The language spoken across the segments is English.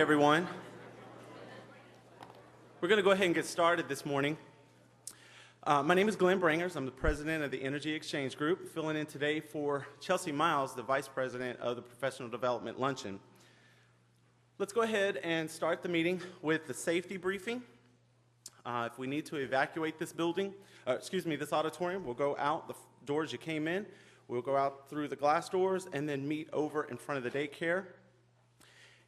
Everyone. We're going to go ahead and get started this morning. My name is Glenn Bringers. I'm the president of the Energy Exchange Group, filling in today for Chelsea Miles, the vice president of the Professional Development Luncheon. Let's go ahead and start the meeting with the safety briefing. If we need to evacuate this this auditorium, we'll go out the doors you came in. We'll go out through the glass doors and then meet over in front of the daycare.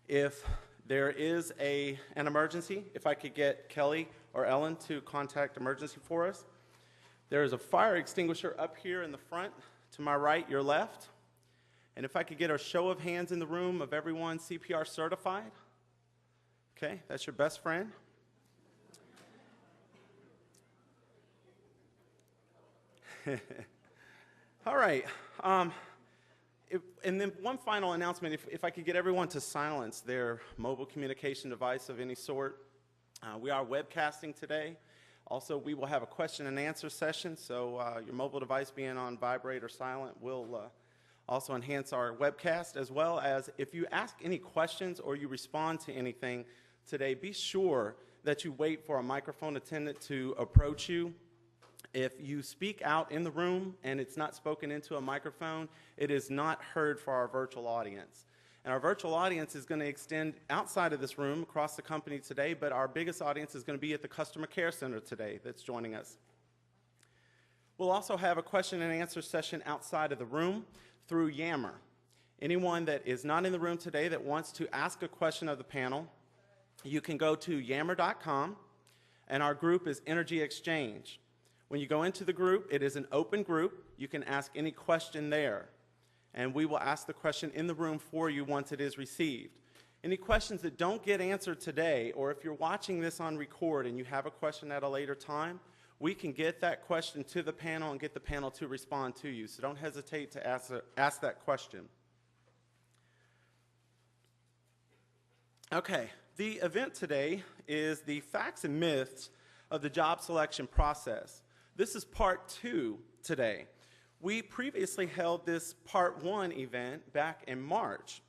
If there is an emergency, if I could get Kelly or Ellen to contact emergency for us. There is a fire extinguisher up here in the front, to my right, your left. And if I could get a show of hands in the room of everyone CPR certified. Okay, that's your best friend. All right. And then one final announcement, if I could get everyone to silence their mobile communication device of any sort. We are webcasting today. Also, we will have a question and answer session, so your mobile device being on vibrate or silent will also enhance our webcast, as well as if you ask any questions or you respond to anything today, be sure that you wait for a microphone attendant to approach you. If you speak out in the room and it's not spoken into a microphone, it is not heard for our virtual audience. And our virtual audience is going to extend outside of this room across the company today, but our biggest audience is going to be at the Customer Care Center today that's joining us. We'll also have a question and answer session outside of the room through Yammer. Anyone that is not in the room today that wants to ask a question of the panel, you can go to yammer.com, and our group is Energy Exchange. When you go into the group, it is an open group. You can ask any question there, and we will ask the question in the room for you once it is received. Any questions that don't get answered today, or if you're watching this on record and you have a question at a later time, we can get that question to the panel and get the panel to respond to you. So don't hesitate to ask that question. Okay, the event today is the facts and myths of the job selection process. This is part 2 today. We previously held this part 1 event back in March.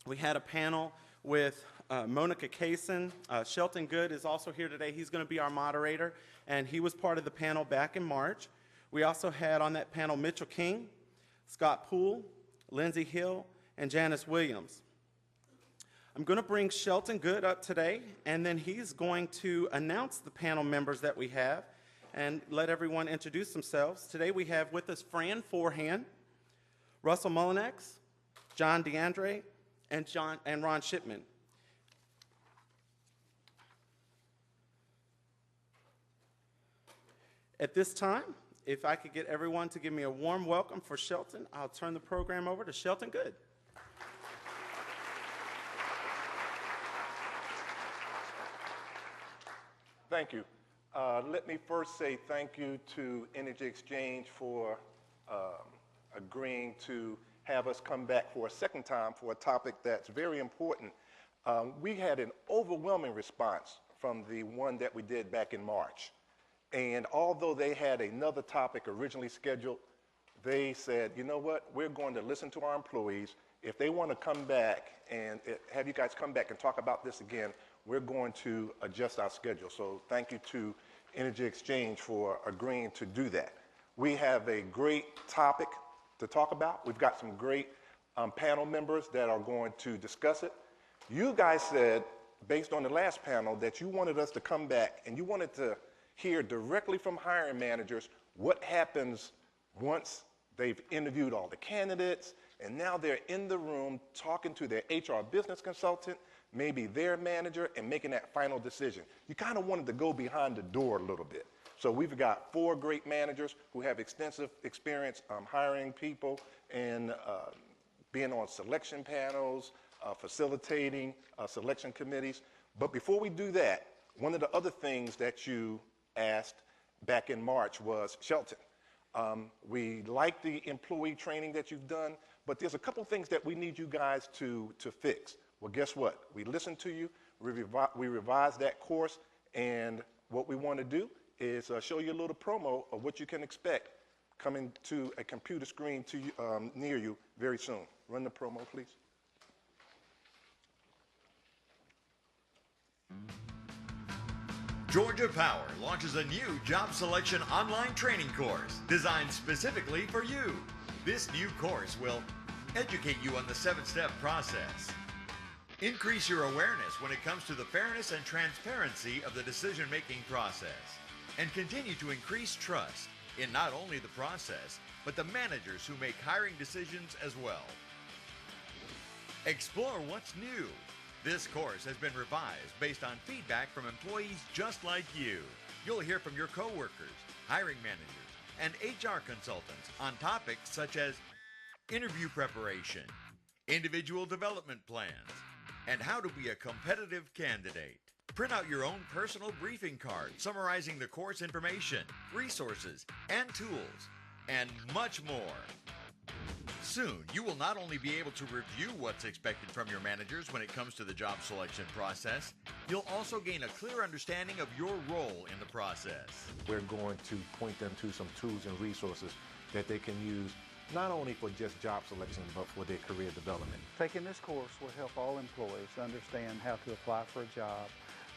We had a panel with Monica Kaysen. Shelton Goode is also here today. He's going to be our moderator, and he was part of the panel back in March. We also had on that panel Mitchell King, Scott Poole, Lindsay Hill, and Janice Williams. I'm going to bring Shelton Goode up today, and then he's going to announce the panel members that we have and let everyone introduce themselves. Today we have with us Fran Forehand, Russell Mullinex, John DeAndre, and Ron Shipman. At this time, if I could get everyone to give me a warm welcome for Shelton, I'll turn the program over to Shelton Goode. Thank you. Let me first say thank you to Energy Exchange for agreeing to have us come back for a second time for a topic that's very important. We had an overwhelming response from the one that we did back in March. And although they had another topic originally scheduled, they said, you know what, we're going to listen to our employees. If they want to come back and have you guys come back and talk about this again, we're going to adjust our schedule. So thank you to Energy Exchange for agreeing to do that. We have a great topic to talk about. We've got some great panel members that are going to discuss it. You guys said, based on the last panel, that you wanted us to come back and you wanted to hear directly from hiring managers what happens once they've interviewed all the candidates and now they're in the room talking to their HR business consultant, maybe their manager, and making that final decision. You kind of wanted to go behind the door a little bit. So we've got 4 great managers who have extensive experience hiring people and being on selection panels, facilitating selection committees. But before we do that, one of the other things that you asked back in March was, Shelton, we like the employee training that you've done, but there's a couple things that we need you guys to fix. Well, guess what? We listened to you, we revised that course, and what we want to do is show you a little promo of what you can expect coming to a computer screen to you, near you very soon. Run the promo, please. Georgia Power launches a new job selection online training course designed specifically for you. This new course will educate you on the 7-step process, increase your awareness when it comes to the fairness and transparency of the decision-making process, and continue to increase trust in not only the process, but the managers who make hiring decisions as well. Explore what's new. This course has been revised based on feedback from employees just like you. You'll hear from your coworkers, hiring managers, and HR consultants on topics such as interview preparation, individual development plans, and how to be a competitive candidate. Print out your own personal briefing card summarizing the course information, resources, and tools, and much more. Soon, you will not only be able to review what's expected from your managers when it comes to the job selection process, you'll also gain a clear understanding of your role in the process. We're going to point them to some tools and resources that they can use not only for just job selection, but for their career development. Taking this course will help all employees understand how to apply for a job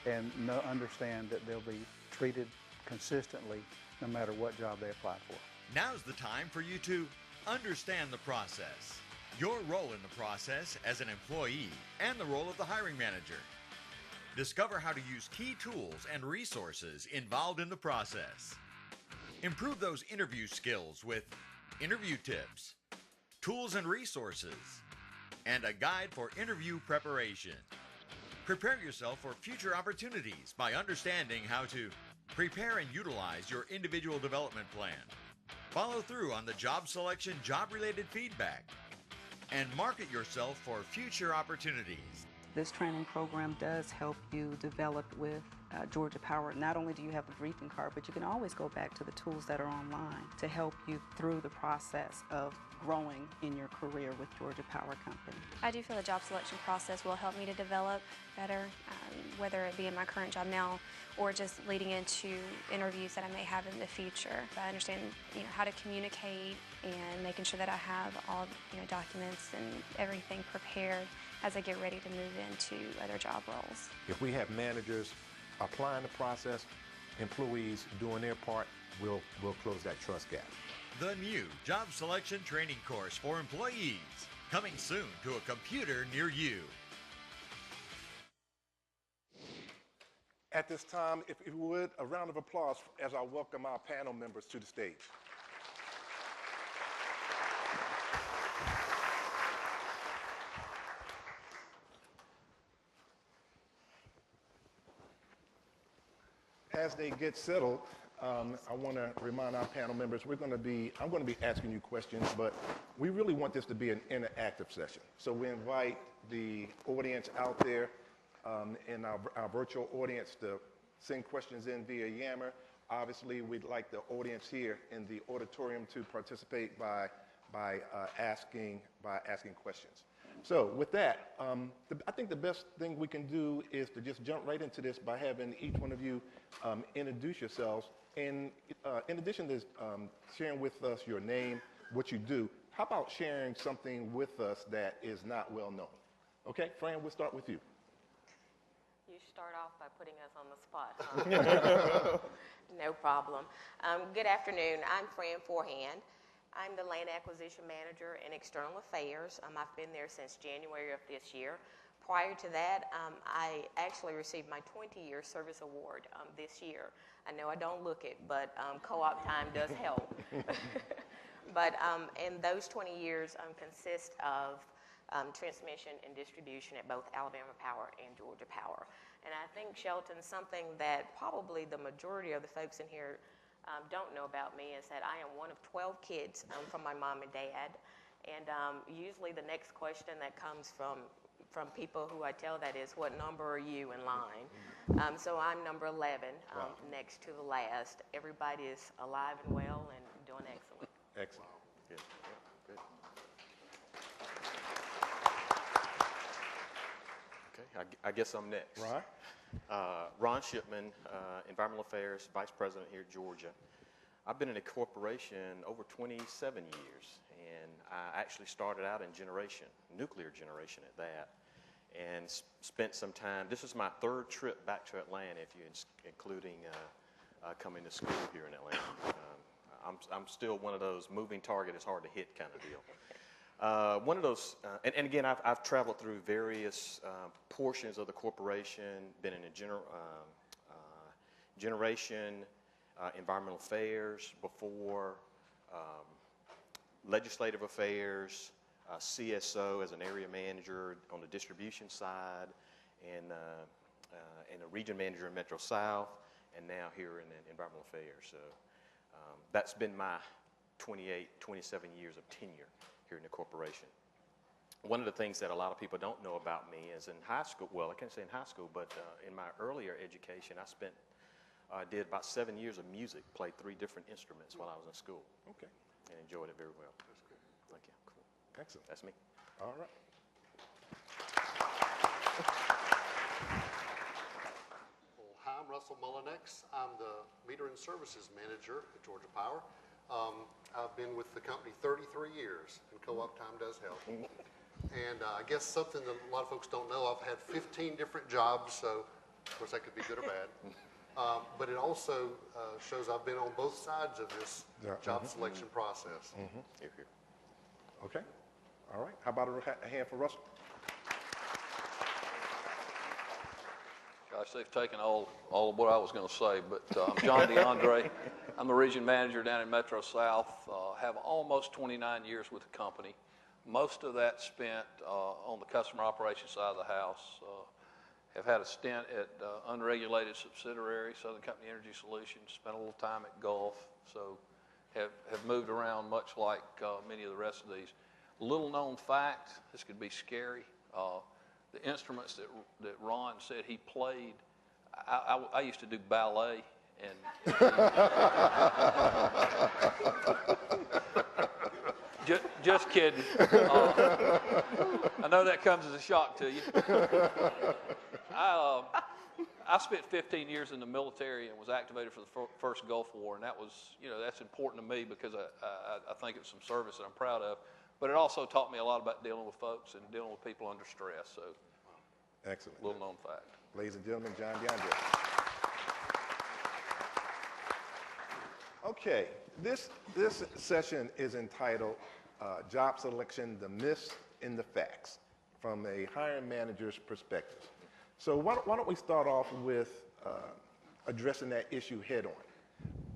and understand that they'll be treated consistently no matter what job they apply for. Now's the time for you to understand the process, your role in the process as an employee, and the role of the hiring manager. Discover how to use key tools and resources involved in the process. Improve those interview skills with interview tips, tools and resources, and a guide for interview preparation. Prepare yourself for future opportunities by understanding how to prepare and utilize your individual development plan. Follow through on the job selection, job-related feedback, and market yourself for future opportunities. This training program does help you develop with Georgia Power. Not only do you have the briefing card, but you can always go back to the tools that are online to help you through the process of growing in your career with Georgia Power Company. I do feel the job selection process will help me to develop better, whether it be in my current job now or just leading into interviews that I may have in the future. I understand, how to communicate and making sure that I have all, documents and everything prepared as I get ready to move into other job roles. If we have managers applying the process, employees doing their part, we'll close that trust gap. The new job selection training course for employees, coming soon to a computer near you. At this time, if you would, a round of applause as I welcome our panel members to the stage. As they get settled, I want to remind our panel members, I'm going to be asking you questions, but we really want this to be an interactive session. So we invite the audience out there and our virtual audience to send questions in via Yammer. Obviously, we'd like the audience here in the auditorium to participate by asking questions. So with that, I think the best thing we can do is to just jump right into this by having each one of you introduce yourselves. And in addition to sharing with us your name, what you do, how about sharing something with us that is not well known? Okay, Fran, we'll start with you. You start off by putting us on the spot, huh? No problem. Good afternoon. I'm Fran Forehand. I'm the Land Acquisition Manager in External Affairs. I've been there since January of this year. Prior to that, I actually received my 20-year service award this year. I know I don't look it, but co-op time does help. But in those 20 years consist of transmission and distribution at both Alabama Power and Georgia Power. And I think, Shelton, something that probably the majority of the folks in here don't know about me is that I am one of 12 kids from my mom and dad. And usually the next question that comes from people who I tell that is, what number are you in line? So I'm number 11, next to the last. Everybody is alive and well and doing excellent. Excellent. Good. Yeah, good. Okay, I guess I'm next. Ron? Ron Shipman, Environmental Affairs Vice President here at Georgia. I've been in a corporation over 27 years, and I actually started out in generation, nuclear generation at that. and spent some time. This is my third trip back to Atlanta, if you're including coming to school here in Atlanta. I'm still one of those moving target is hard to hit kind of deal. One of those, and again, I've traveled through various portions of the corporation, been in a generation, environmental affairs before, legislative affairs, CSO as an area manager on the distribution side, and a region manager in Metro South, and now here in environmental affairs. So that's been my 27 years of tenure here in the corporation. One of the things that a lot of people don't know about me is in high school, well, I can't say in high school, but in my earlier education, I did about 7 years of music, played 3 different instruments while I was in school. Okay. And enjoyed it very well. That's good. Thank you. Cool. Excellent. That's me. All right. Well, hi, I'm Russell Mullinex. I'm the Meter and Services Manager at Georgia Power. I've been with the company 33 years, and co-op time does help. And I guess something that a lot of folks don't know, I've had 15 different jobs, so of course that could be good or bad. But it also shows I've been on both sides of this job selection process. Here, here. Okay. All right. How about a hand for Russell? Gosh, they've taken all of what I was going to say, but I'm John DeAndre. I'm the region manager down in Metro South. Have almost 29 years with the company. Most of that spent on the customer operations side of the house. Have had a stint at unregulated subsidiary, Southern Company Energy Solutions. Spent a little time at Gulf, so have moved around much like many of the rest of these. Little known fact, this could be scary. The instruments that Ron said he played, I used to do ballet, and just kidding. I know that comes as a shock to you. I spent 15 years in the military and was activated for the first Gulf War, and that was, that's important to me because I think it's some service that I'm proud of. But it also taught me a lot about dealing with folks and dealing with people under stress. So, excellent. Little known fact. Ladies and gentlemen, John DeAndre. Okay, this session is entitled Job Selection, the Myths and the Facts from a hiring manager's perspective. So why don't we start off with addressing that issue head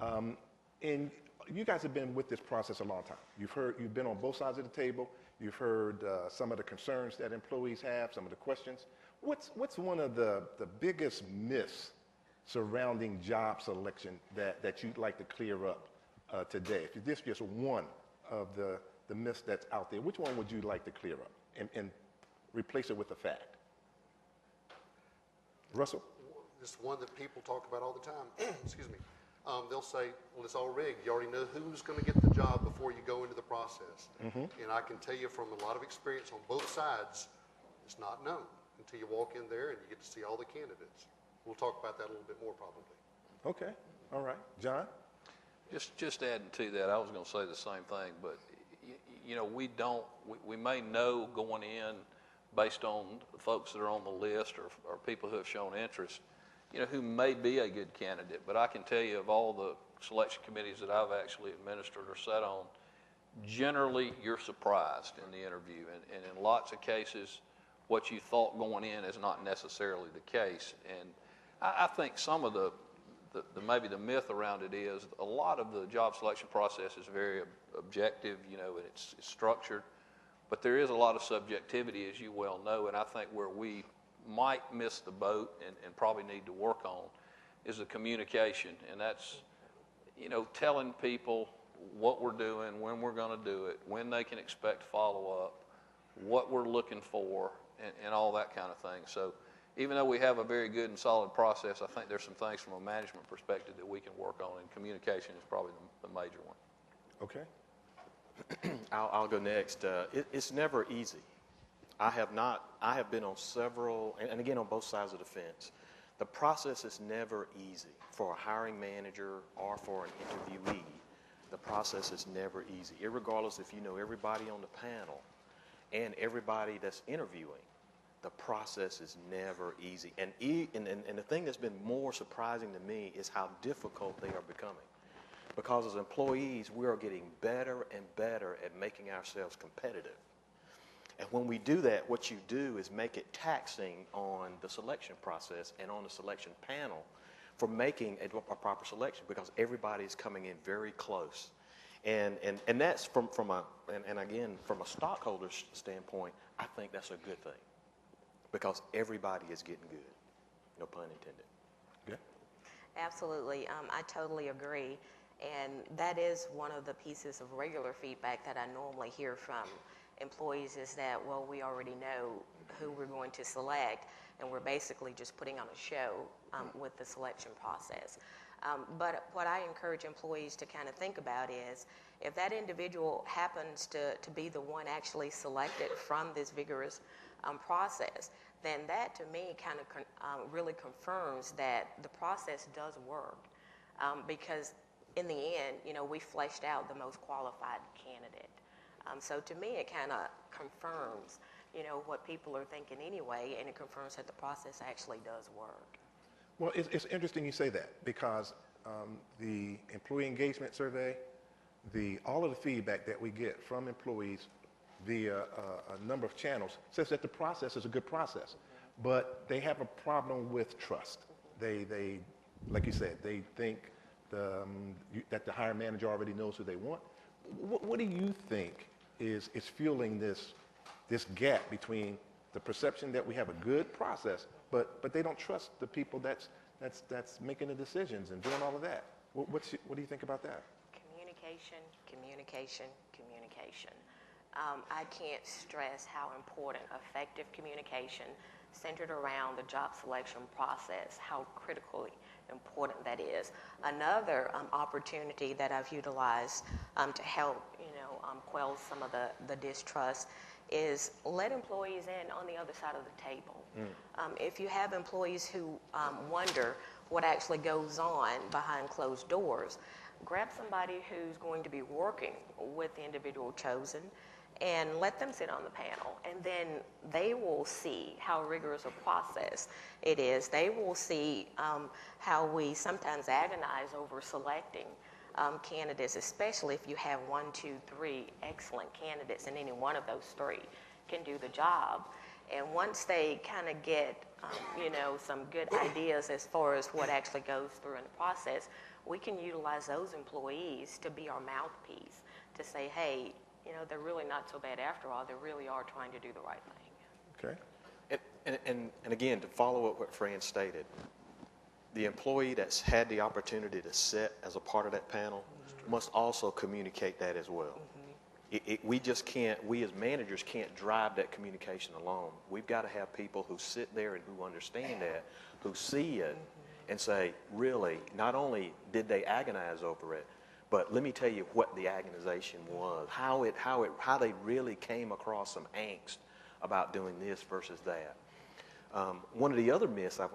on. And you guys have been with this process a long time. You've been on both sides of the table. You've heard some of the concerns that employees have, some of the questions. What's one of the biggest myths surrounding job selection that you'd like to clear up today? If this is just one of the myths that's out there, which one would you like to clear up and replace it with a fact? Russell? This is one that people talk about all the time. Excuse me. They'll say, well, it's all rigged. You already know who's going to get the job before you go into the process. And I can tell you from a lot of experience on both sides, it's not known until you walk in there and you get to see all the candidates. We'll talk about that a little bit more probably. Okay. All right. John? Just adding to that, I was going to say the same thing, but we may know going in based on the folks that are on the list or people who have shown interest, who may be a good candidate. But I can tell you of all the selection committees that I've actually administered or sat on, generally you're surprised in the interview. And in lots of cases, what you thought going in is not necessarily the case. And I think some of maybe the myth around it is a lot of the job selection process is very objective, and it's structured. But there is a lot of subjectivity, as you well know, and I think where we might miss the boat and probably need to work on is the communication. And that's, telling people what we're doing, when we're going to do it, when they can expect follow-up, what we're looking for, and all that kind of thing. So even though we have a very good and solid process, I think there's some things from a management perspective that we can work on, and communication is probably the major one. Okay. I'll go next. It's never easy. I have been on several, and again on both sides of the fence. The process is never easy for a hiring manager or for an interviewee. The process is never easy, irregardless if you know everybody on the panel and everybody that's interviewing. the process is never easy. And the thing that's been more surprising to me is how difficult they are becoming. Because as employees, we are getting better and better at making ourselves competitive. And when we do that, what you do is make it taxing on the selection process and on the selection panel for making a proper selection, because everybody is coming in very close. And that's from a stockholder's standpoint, I think that's a good thing, because everybody is getting good. No pun intended. Yeah. Absolutely. I totally agree. And that is one of the pieces of regular feedback that I normally hear from employees, is that, well, we already know who we're going to select, and we're basically just putting on a show with the selection process. But what I encourage employees to kind of think about is, if that individual happens to be the one actually selected from this vigorous process, then that to me kind of really confirms that the process does work. Because in the end, we fleshed out the most qualified candidate. So to me, it kind of confirms, what people are thinking anyway, and it confirms that the process actually does work. Well, it's interesting you say that, because the employee engagement survey, all of the feedback that we get from employees via a number of channels says that the process is a good process, but they have a problem with trust. They like you said, they think that the hiring manager already knows who they want. What do you think is fueling this gap between the perception that we have a good process, but they don't trust the people that's making the decisions and doing all of that? What do you think about that? Communication, communication, communication. I can't stress how important effective communication centered around the job selection process, how critically important that is. Another opportunity that I've utilized to help, quell some of the distrust is let employees in on the other side of the table. If you have employees who wonder what actually goes on behind closed doors, grab somebody who's going to be working with the individual chosen and let them sit on the panel, and then they will see how rigorous a process it is. They will see how we sometimes agonize over selecting candidates, especially if you have 1, 2, 3 excellent candidates, and any one of those 3 can do the job. And once they kind of get, some good ideas as far as what actually goes through in the process, we can utilize those employees to be our mouthpiece, to say, hey, they're really not so bad after all. They really are trying to do the right thing. Okay. And again, to follow up what Fran stated, the employee that's had the opportunity to sit as a part of that panel must also communicate that as well. We just can't, we as managers can't drive that communication alone. We've got to have people who sit there and who understand that, who see it and say, really, not only did they agonize over it, but let me tell you what the agonization was, how they really came across some angst about doing this versus that. One of the other myths I'm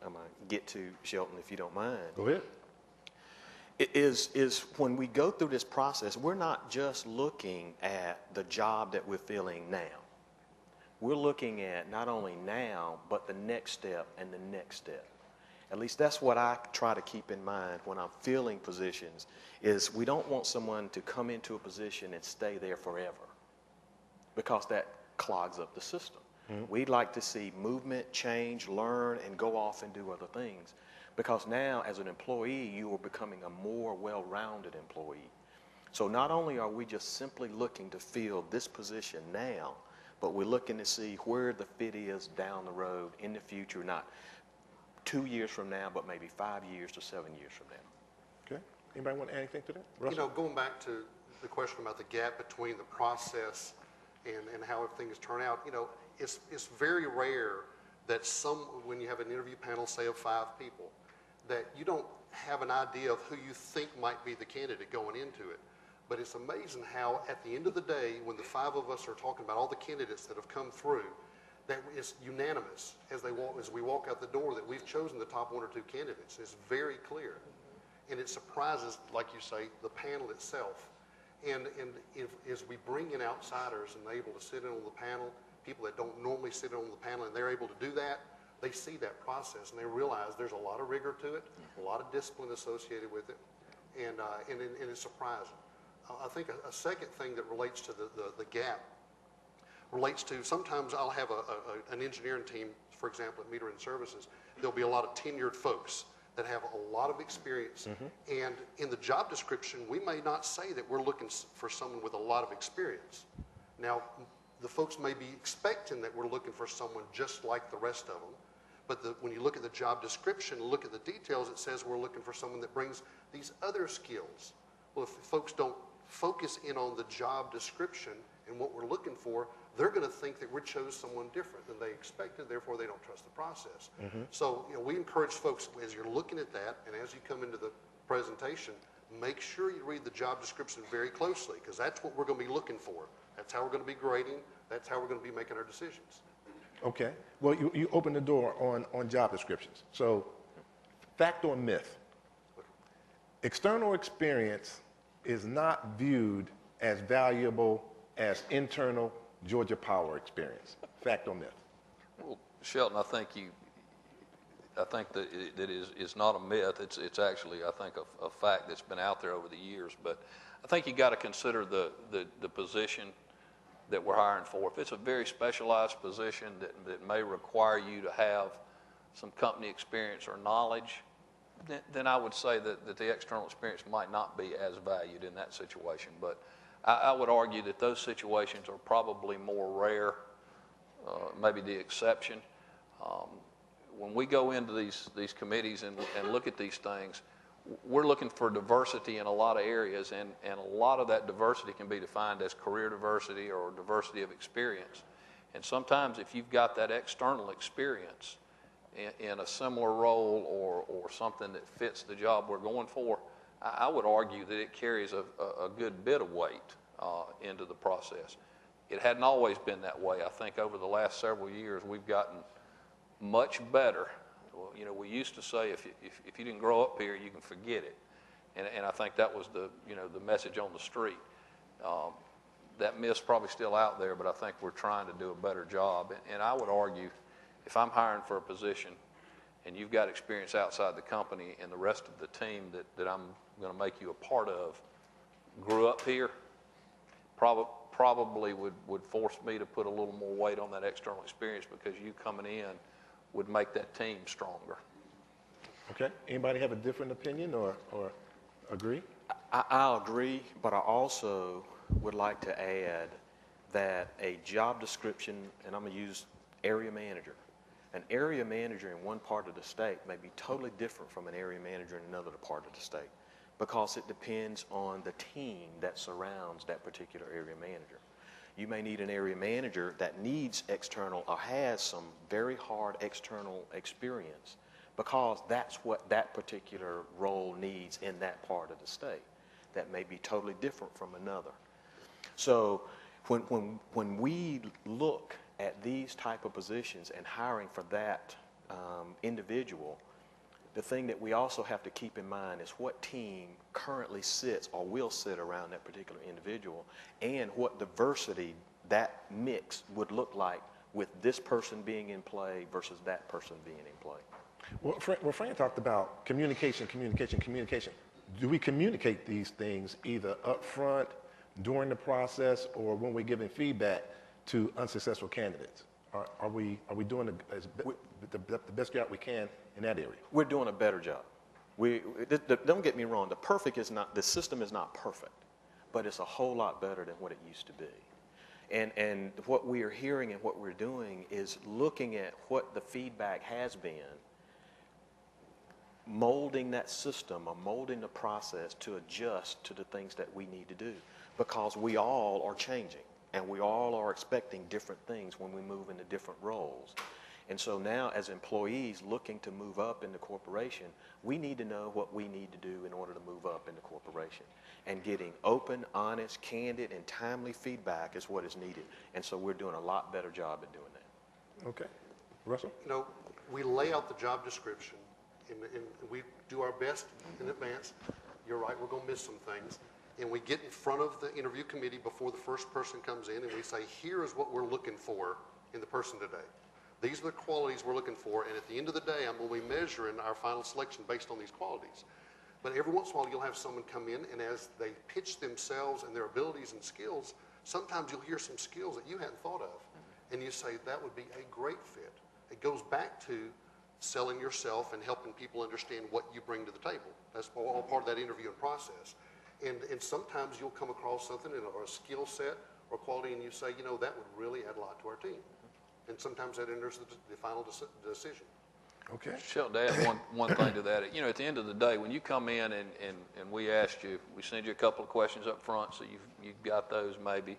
gonna get to, Shelton, if you don't mind. Go ahead. Is when we go through this process, we're not just looking at the job that we're filling now. We're looking at not only now, but the next step and the next step. At least that's what I try to keep in mind when I'm filling positions, is we don't want someone to come into a position and stay there forever, because that clogs up the system. We'd like to see movement, change, learn, and go off and do other things. Because now, as an employee, you are becoming a more well-rounded employee. So not only are we just simply looking to fill this position now, but we're looking to see where the fit is down the road in the future, not 2 years from now, but maybe 5 years to 7 years from now. Okay. Anybody want to add anything to that? Russell? Going back to the question about the gap between the process and how things turn out, it's very rare that when you have an interview panel, say of 5 people, that you don't have an idea of who you think might be the candidate going into it. But it's amazing how at the end of the day, when the 5 of us are talking about all the candidates that have come through, that it's unanimous as we walk out the door that we've chosen the top 1 or 2 candidates. It's very clear. And it surprises, like you say, the panel itself. And as we bring in outsiders and they're able to sit in on the panel, people that don't normally sit on the panel, and they're able to do that, they see that process and they realize there's a lot of rigor to it, a lot of discipline associated with it, and it's surprising. I think a second thing that relates to the gap relates to, sometimes I'll have an engineering team, for example, at Metering Services. There'll be a lot of tenured folks that have a lot of experience. And in the job description, we may not say that we're looking for someone with a lot of experience. Now, the folks may be expecting that we're looking for someone just like the rest of them, but when you look at the job description, look at the details, it says we're looking for someone that brings these other skills. Well, if folks don't focus in on the job description and what we're looking for, they're going to think that we chose someone different than they expected, therefore they don't trust the process. So, we encourage folks, as you're looking at that, and as you come into the presentation, make sure you read the job description very closely, because that's what we're going to be looking for. That's how we're going to be grading. That's how we're going to be making our decisions. Okay. Well, you opened the door on job descriptions. So, fact or myth? External experience is not viewed as valuable as internal Georgia Power experience. Fact or myth? Well, Shelton, I think that it is not a myth. It's actually, I think, a fact that's been out there over the years. But I think you got to consider the position that we're hiring for. If it's a very specialized position that may require you to have some company experience or knowledge, then I would say that the external experience might not be as valued in that situation. But I would argue that those situations are probably more rare, maybe the exception. When we go into these committees and look at these things, we're looking for diversity in a lot of areas, and a lot of that diversity can be defined as career diversity or diversity of experience. And sometimes if you've got that external experience in a similar role or something that fits the job we're going for, I would argue that it carries a good bit of weight into the process. It hadn't always been that way. I think over the last several years we've gotten much better. Well, we used to say if you didn't grow up here, you can forget it, and I think that was the message on the street. That myth's probably still out there, but I think we're trying to do a better job. And I would argue, if I'm hiring for a position and you've got experience outside the company and the rest of the team that I'm going to make you a part of grew up here, probably would force me to put a little more weight on that external experience, because you coming in would make that team stronger. Okay. Anybody have a different opinion or agree? I'll agree, but I also would like to add that a job description, and I'm going to use area manager. An area manager in one part of the state may be totally different from an area manager in another part of the state, because it depends on the team that surrounds that particular area manager. You may need an area manager that needs external or has some very hard external experience, because that's what that particular role needs in that part of the state. That may be totally different from another. So when we look at these type of positions and hiring for that individual, the thing that we also have to keep in mind is what team currently sits or will sit around that particular individual, and what diversity that mix would look like with this person being in play versus that person being in play. Well, Fran talked about communication. Do we communicate these things either up front, during the process, or when we're giving feedback to unsuccessful candidates? Are we doing the best job we can in that area? We're doing a better job. Don't get me wrong, the system is not perfect, but it's a whole lot better than what it used to be. And what we are hearing and what we're doing is looking at what the feedback has been, molding that system or molding the process to adjust to the things that we need to do, because we all are changing and we all are expecting different things when we move into different roles. And so now, as employees looking to move up in the corporation, we need to know what we need to do in order to move up in the corporation. And getting open, honest, candid, and timely feedback is what is needed. And so we're doing a lot better job at doing that. Okay. Russell? We lay out the job description, and we do our best in advance. You're right, we're going to miss some things. And we get in front of the interview committee before the first person comes in, and we say, here is what we're looking for in the person today. These are the qualities we're looking for, and at the end of the day, I'm going to be measuring our final selection based on these qualities. But every once in a while, you'll have someone come in, and as they pitch themselves and their abilities and skills, sometimes you'll hear some skills that you hadn't thought of, and you say, that would be a great fit. It goes back to selling yourself and helping people understand what you bring to the table. That's all part of that interviewing process. And sometimes you'll come across something or a skill set or quality, and you say, you know, that would really add a lot to our team. And sometimes that enters the final decision. Okay. Shelton, to add one thing to that, you know, at the end of the day, when you come in and we asked you, we send you a couple of questions up front, so you've got those maybe,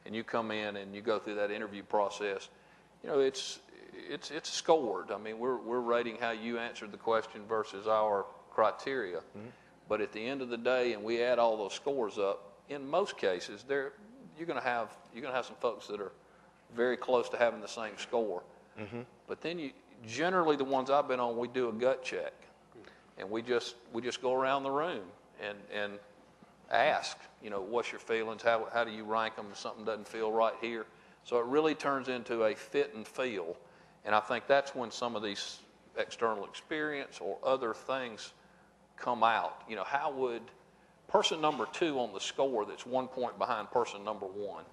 and you come in and you go through that interview process, you know, it's scored. I mean, we're rating how you answered the question versus our criteria. Mm-hmm. But at the end of the day, and we add all those scores up, in most cases, you're going to have some folks that are very close to having the same score. Mm-hmm. But then generally the ones I've been on, we do a gut check, and we just go around the room and ask, you know, what's your feelings? How do you rank them if something doesn't feel right here? So it really turns into a fit and feel, and I think that's when some of these external experience or other things come out. You know, how would person number 2 on the score that's 1 point behind person number 1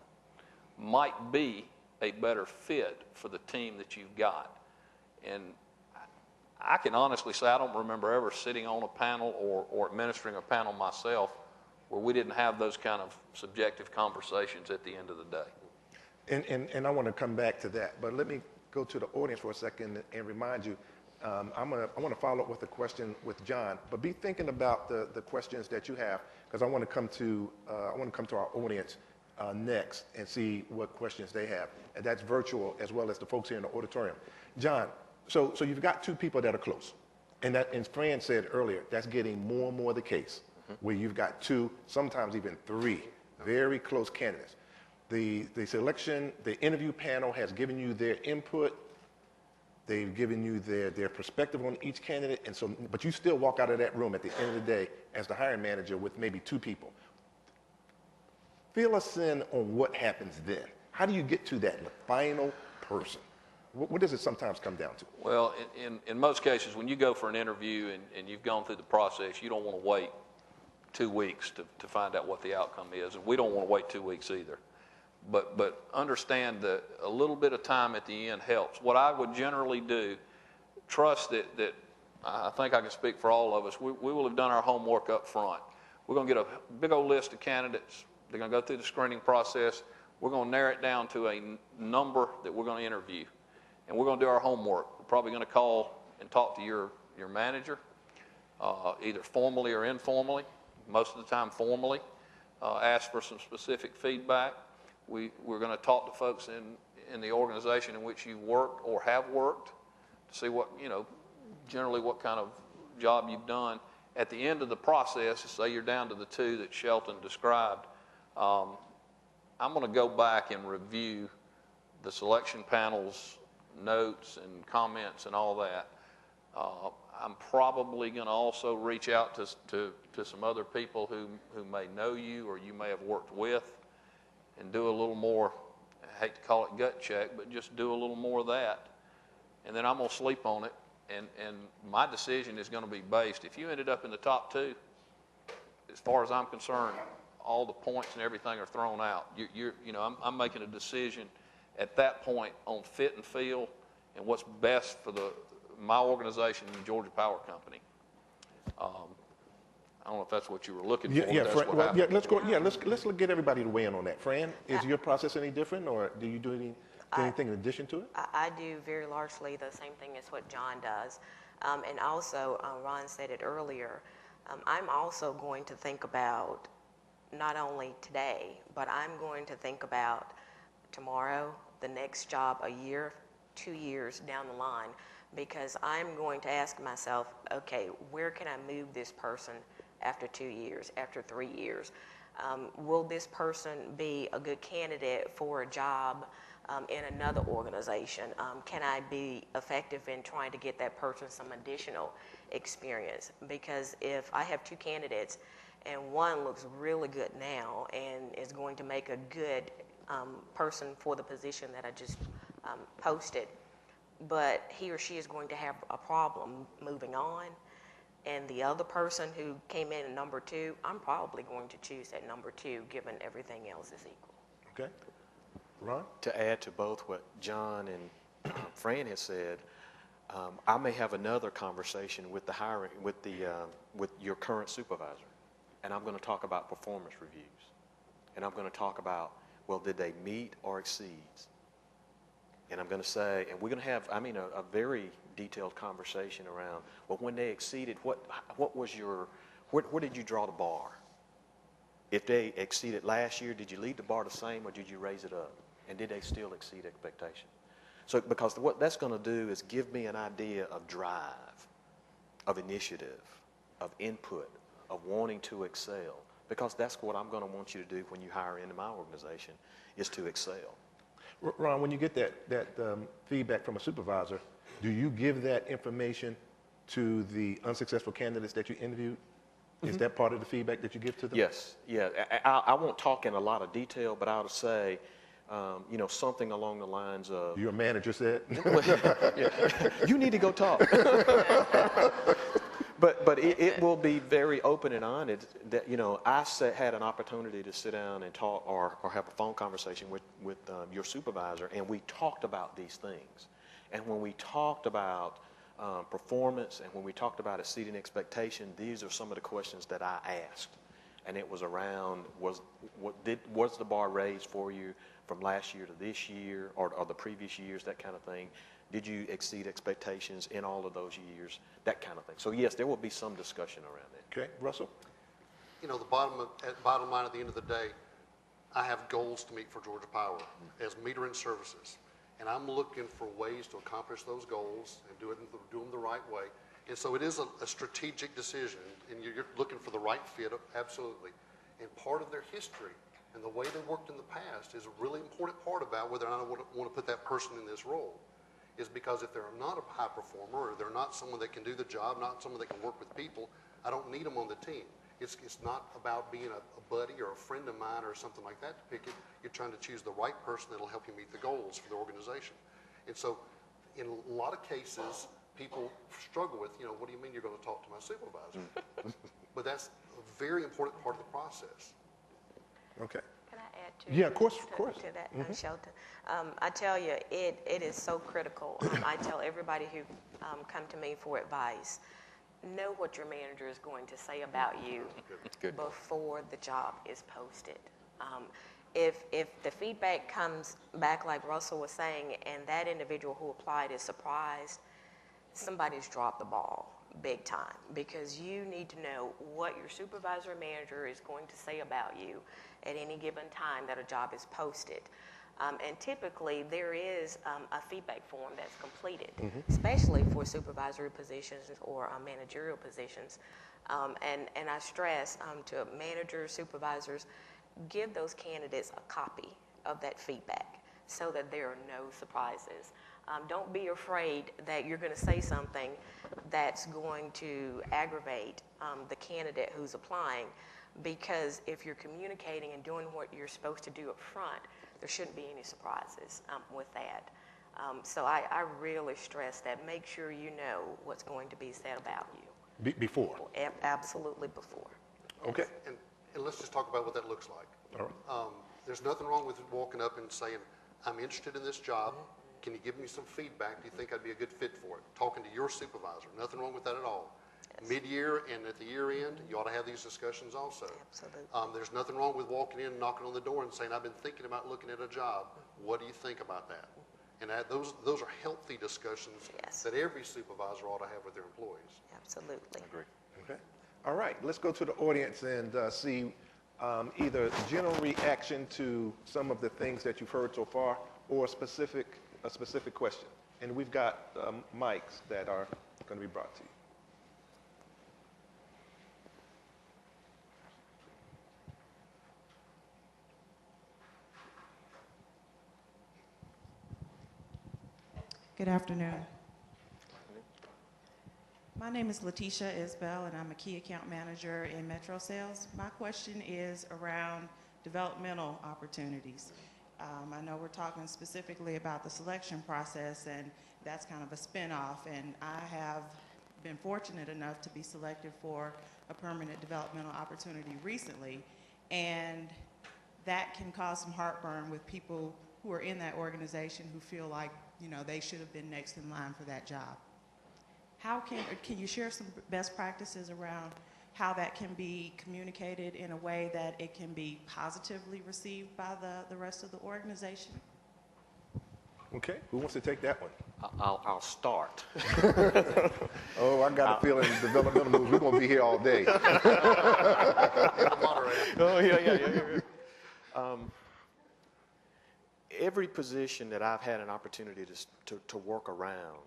might be a better fit for the team that you've got? And I can honestly say I don't remember ever sitting on a panel or administering a panel myself where we didn't have those kind of subjective conversations at the end of the day. And I want to come back to that, but let me go to the audience for a second and remind you, I want to follow up with a question with John, but be thinking about the questions that you have, because I want to come to our audience next and see what questions they have, and that's virtual as well as the folks here in the auditorium. John, so you've got 2 people that are close, and Fran said earlier, that's getting more and more the case, where you've got 2, sometimes even 3 very close candidates. The selection, the interview panel has given you their input. They've given you their perspective on each candidate, and so, but you still walk out of that room at the end of the day as the hiring manager with maybe 2 people. Fill us in on what happens then. How do you get to that final person? What does it sometimes come down to? Well, in most cases, when you go for an interview and you've gone through the process, you don't want to wait 2 weeks to find out what the outcome is, and we don't want to wait 2 weeks either. But understand that a little bit of time at the end helps. What I would generally do, trust that I think I can speak for all of us, we will have done our homework up front. We're going to get a big old list of candidates. They're going to go through the screening process. We're going to narrow it down to a number that we're going to interview. And we're going to do our homework. We're probably going to call and talk to your manager, either formally or informally, most of the time formally, ask for some specific feedback. We're going to talk to folks in the organization in which you worked or have worked to see what, you know, generally what kind of job you've done. At the end of the process, say you're down to the 2 that Shelton described, I'm going to go back and review the selection panel's notes and comments and all that. I'm probably going to also reach out to some other people who may know you or you may have worked with and do a little more, I hate to call it gut check, but just do a little more of that. And then I'm going to sleep on it, and my decision is going to be based. If you ended up in the top 2, as far as I'm concerned, all the points and everything are thrown out. You know, I'm making a decision at that point on fit and feel and what's best for my organization and the Georgia Power Company. I don't know if that's what you were looking for. Yeah, let's go. Yeah, let's get everybody to weigh in on that. Fran, is your process any different, or do you do anything in addition to it? I do very largely the same thing as what John does. And also, Ron said it earlier, I'm also going to think about not only today, but I'm going to think about tomorrow, the next job, a year, 2 years down the line, because I'm going to ask myself, okay, where can I move this person after 2 years, after 3 years? Will this person be a good candidate for a job in another organization? Can I be effective in trying to get that person some additional experience? Because if I have 2 candidates and one looks really good now and is going to make a good person for the position that I just posted, but he or she is going to have a problem moving on. And the other person who came in at number 2, I'm probably going to choose that number 2, given everything else is equal. Okay. Ron? To add to both what John and Fran has said, I may have another conversation with the hiring, with your current supervisor, and I'm going to talk about performance reviews, and I'm going to talk about, well, did they meet or exceed? And I'm going to say, and we're going to have, I mean, a very detailed conversation around, well, when they exceeded, what was your, where did you draw the bar? If they exceeded last year, did you leave the bar the same or did you raise it up? And did they still exceed expectation? So, because what that's going to do is give me an idea of drive, of initiative, of input, of wanting to excel. Because that's what I'm going to want you to do when you hire into my organization, is to excel. Ron, when you get that feedback from a supervisor, do you give that information to the unsuccessful candidates that you interviewed? Is that part of the feedback that you give to them? Yes, yeah. I won't talk in a lot of detail, but I would say, you know, something along the lines of... Your manager said? Yeah. You need to go talk. But it will be very open and honest that, you know, I had an opportunity to sit down and talk or have a phone conversation with your supervisor, and we talked about these things. And when we talked about performance and when we talked about exceeding expectation, these are some of the questions that I asked. And it was around, was the bar raised for you from last year to this year or the previous years, that kind of thing? Did you exceed expectations in all of those years? That kind of thing. So yes, there will be some discussion around it. Okay, Russell? You know, the bottom line at the end of the day, I have goals to meet for Georgia Power as metering services. And I'm looking for ways to accomplish those goals and do them the right way. And so it is a strategic decision, and you're looking for the right fit, absolutely. And part of their history and the way they worked in the past is a really important part about whether or not I want to put that person in this role. Is because if they're not a high performer or they're not someone that can do the job, not someone that can work with people, I don't need them on the team. It's not about being a buddy or a friend of mine or something like that to pick it. You're trying to choose the right person that'll help you meet the goals for the organization. And so in a lot of cases, people struggle with, you know, what do you mean you're going to talk to my supervisor? But that's a very important part of the process. Okay. Can I add to, Yeah, of course. to that, Shelton? I tell you, it is so critical. I tell everybody who come to me for advice, know what your manager is going to say about you before the job is posted. If the feedback comes back like Russell was saying, and that individual who applied is surprised, somebody's dropped the ball big time, because you need to know what your supervisor or manager is going to say about you at any given time that a job is posted. And typically there is a feedback form that's completed, especially for supervisory positions or managerial positions. And I stress to managers, supervisors, give those candidates a copy of that feedback so that there are no surprises. Don't be afraid that you're going to say something that's going to aggravate the candidate who's applying, because if you're communicating and doing what you're supposed to do up front, there shouldn't be any surprises with that. So I really stress that. Make sure you know what's going to be said about you. Before? Absolutely before. Okay. And let's just talk about what that looks like. All right. There's nothing wrong with walking up and saying, I'm interested in this job. Can you give me some feedback? Do you think I'd be a good fit for it? Talking to your supervisor. Nothing wrong with that at all. Yes. Mid-year and at the year end, you ought to have these discussions also. Absolutely. There's nothing wrong with walking in, knocking on the door and saying, I've been thinking about looking at a job. What do you think about that? And those are healthy discussions that every supervisor ought to have with their employees. Absolutely. I agree. Okay. All right. Let's go to the audience and see either general reaction to some of the things that you've heard so far, or a specific question. And we've got mics that are going to be brought to you. Good afternoon. My name is Letitia Isbell, and I'm a key account manager in Metro Sales. My question is around developmental opportunities. I know we're talking specifically about the selection process, and that's kind of a spin-off, and I have been fortunate enough to be selected for a permanent developmental opportunity recently, and that can cause some heartburn with people who are in that organization who feel like, you know, they should have been next in line for that job. How can you share some best practices around how that can be communicated in a way that it can be positively received by the rest of the organization? Okay, who wants to take that one? I'll start. Oh, I got a feeling developmental moves, we're going to be here all day. Oh, yeah. Every position that I've had an opportunity to work around,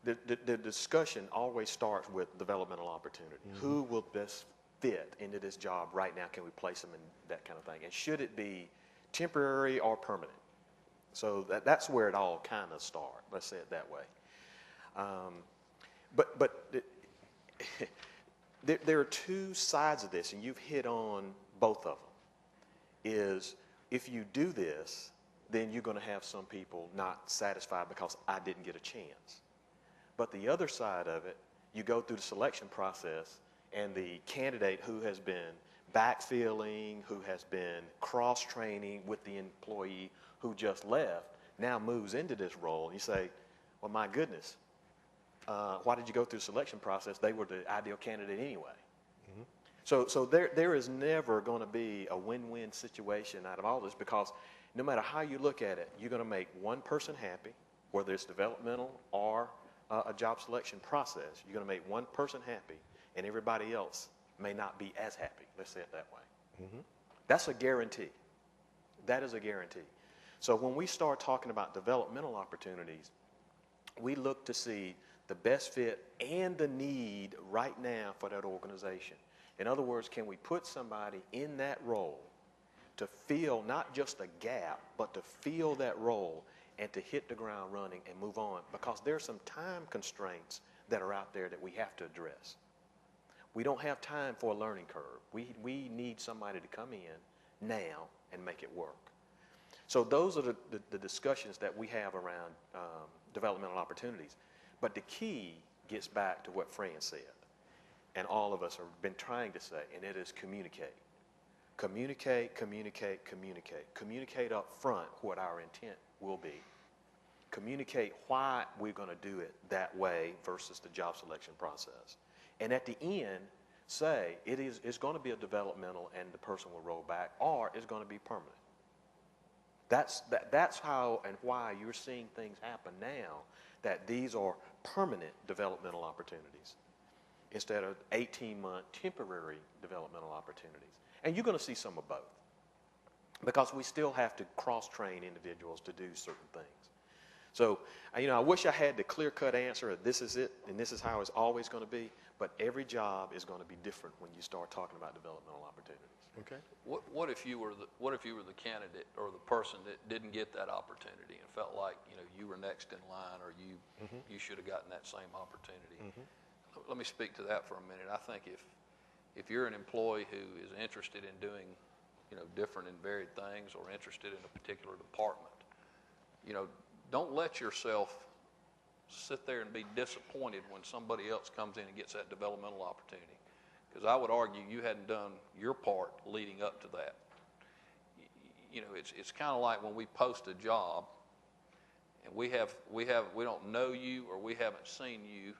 the discussion always starts with developmental opportunity. Mm-hmm. Who will best fit into this job right now? Can we place them in that kind of thing? And should it be temporary or permanent? So that's where it all kind of starts. Let's say it that way. There are two sides of this, and you've hit on both of them. Is if you do this, then you're going to have some people not satisfied because I didn't get a chance. But the other side of it, you go through the selection process, and the candidate who has been backfilling, who has been cross-training with the employee who just left, now moves into this role. And you say, well, my goodness, why did you go through the selection process? They were the ideal candidate anyway. Mm-hmm. So there is never going to be a win-win situation out of all this, because no matter how you look at it, you're going to make one person happy, whether it's developmental or a job selection process. You're going to make one person happy, and everybody else may not be as happy. Let's say it that way. Mm-hmm. That's a guarantee. That is a guarantee. So when we start talking about developmental opportunities, we look to see the best fit and the need right now for that organization. In other words, can we put somebody in that role to fill not just a gap, but to fill that role and to hit the ground running and move on? Because there's some time constraints that are out there that we have to address. We don't have time for a learning curve. We need somebody to come in now and make it work. So those are the discussions that we have around developmental opportunities. But the key gets back to what Fran said, and all of us have been trying to say, and it is communicate. Communicate, communicate, communicate. Communicate up front what our intent will be. Communicate why we're going to do it that way versus the job selection process. And at the end, say it's going to be a developmental and the person will roll back, or it's going to be permanent. That's how and why you're seeing things happen now, that these are permanent developmental opportunities instead of 18-month temporary developmental opportunities. And you're going to see some of both, because we still have to cross-train individuals to do certain things. So, I wish I had the clear-cut answer, this is it, and this is how it's always going to be, but every job is going to be different when you start talking about developmental opportunities. Okay. What if you were the candidate or the person that didn't get that opportunity and felt like you were next in line, or you should have gotten that same opportunity? Mm-hmm. Let me speak to that for a minute. I think if you're an employee who is interested in doing different and varied things, or interested in a particular department, don't let yourself sit there and be disappointed when somebody else comes in and gets that developmental opportunity. Because I would argue you hadn't done your part leading up to that. It's kind of like when we post a job and we don't know you, or we haven't seen you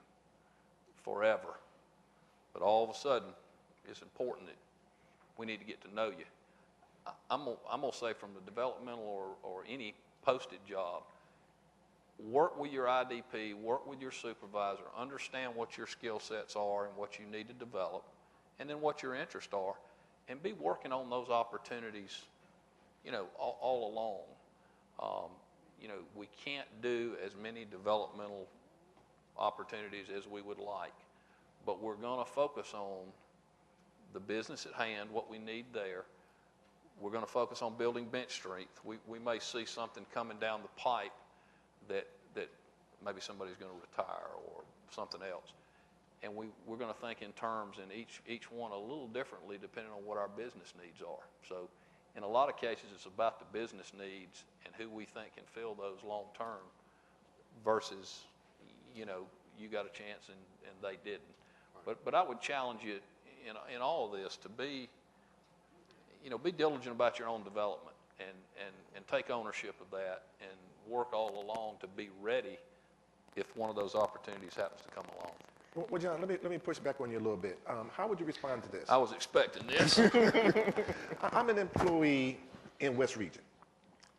forever, but all of a sudden it's important that we need to get to know you. I'm gonna say, from the developmental or any posted job, work with your IDP, work with your supervisor, understand what your skill sets are and what you need to develop, and then what your interests are, and be working on those opportunities, all along. We can't do as many developmental opportunities as we would like, but we're going to focus on the business at hand, what we need there. We're going to focus on building bench strength. We may see something coming down the pipe that maybe somebody's going to retire or something else. And we're going to think in terms in each one a little differently depending on what our business needs are. So in a lot of cases, it's about the business needs and who we think can fill those long term versus, you know, you got a chance and they didn't. Right. But I would challenge you in all of this to be, you know, be diligent about your own development and take ownership of that and work all along to be ready if one of those opportunities happens to come along. Well, John, let me push back on you a little bit. How would you respond to this? I was expecting this. I'm an employee in West Region.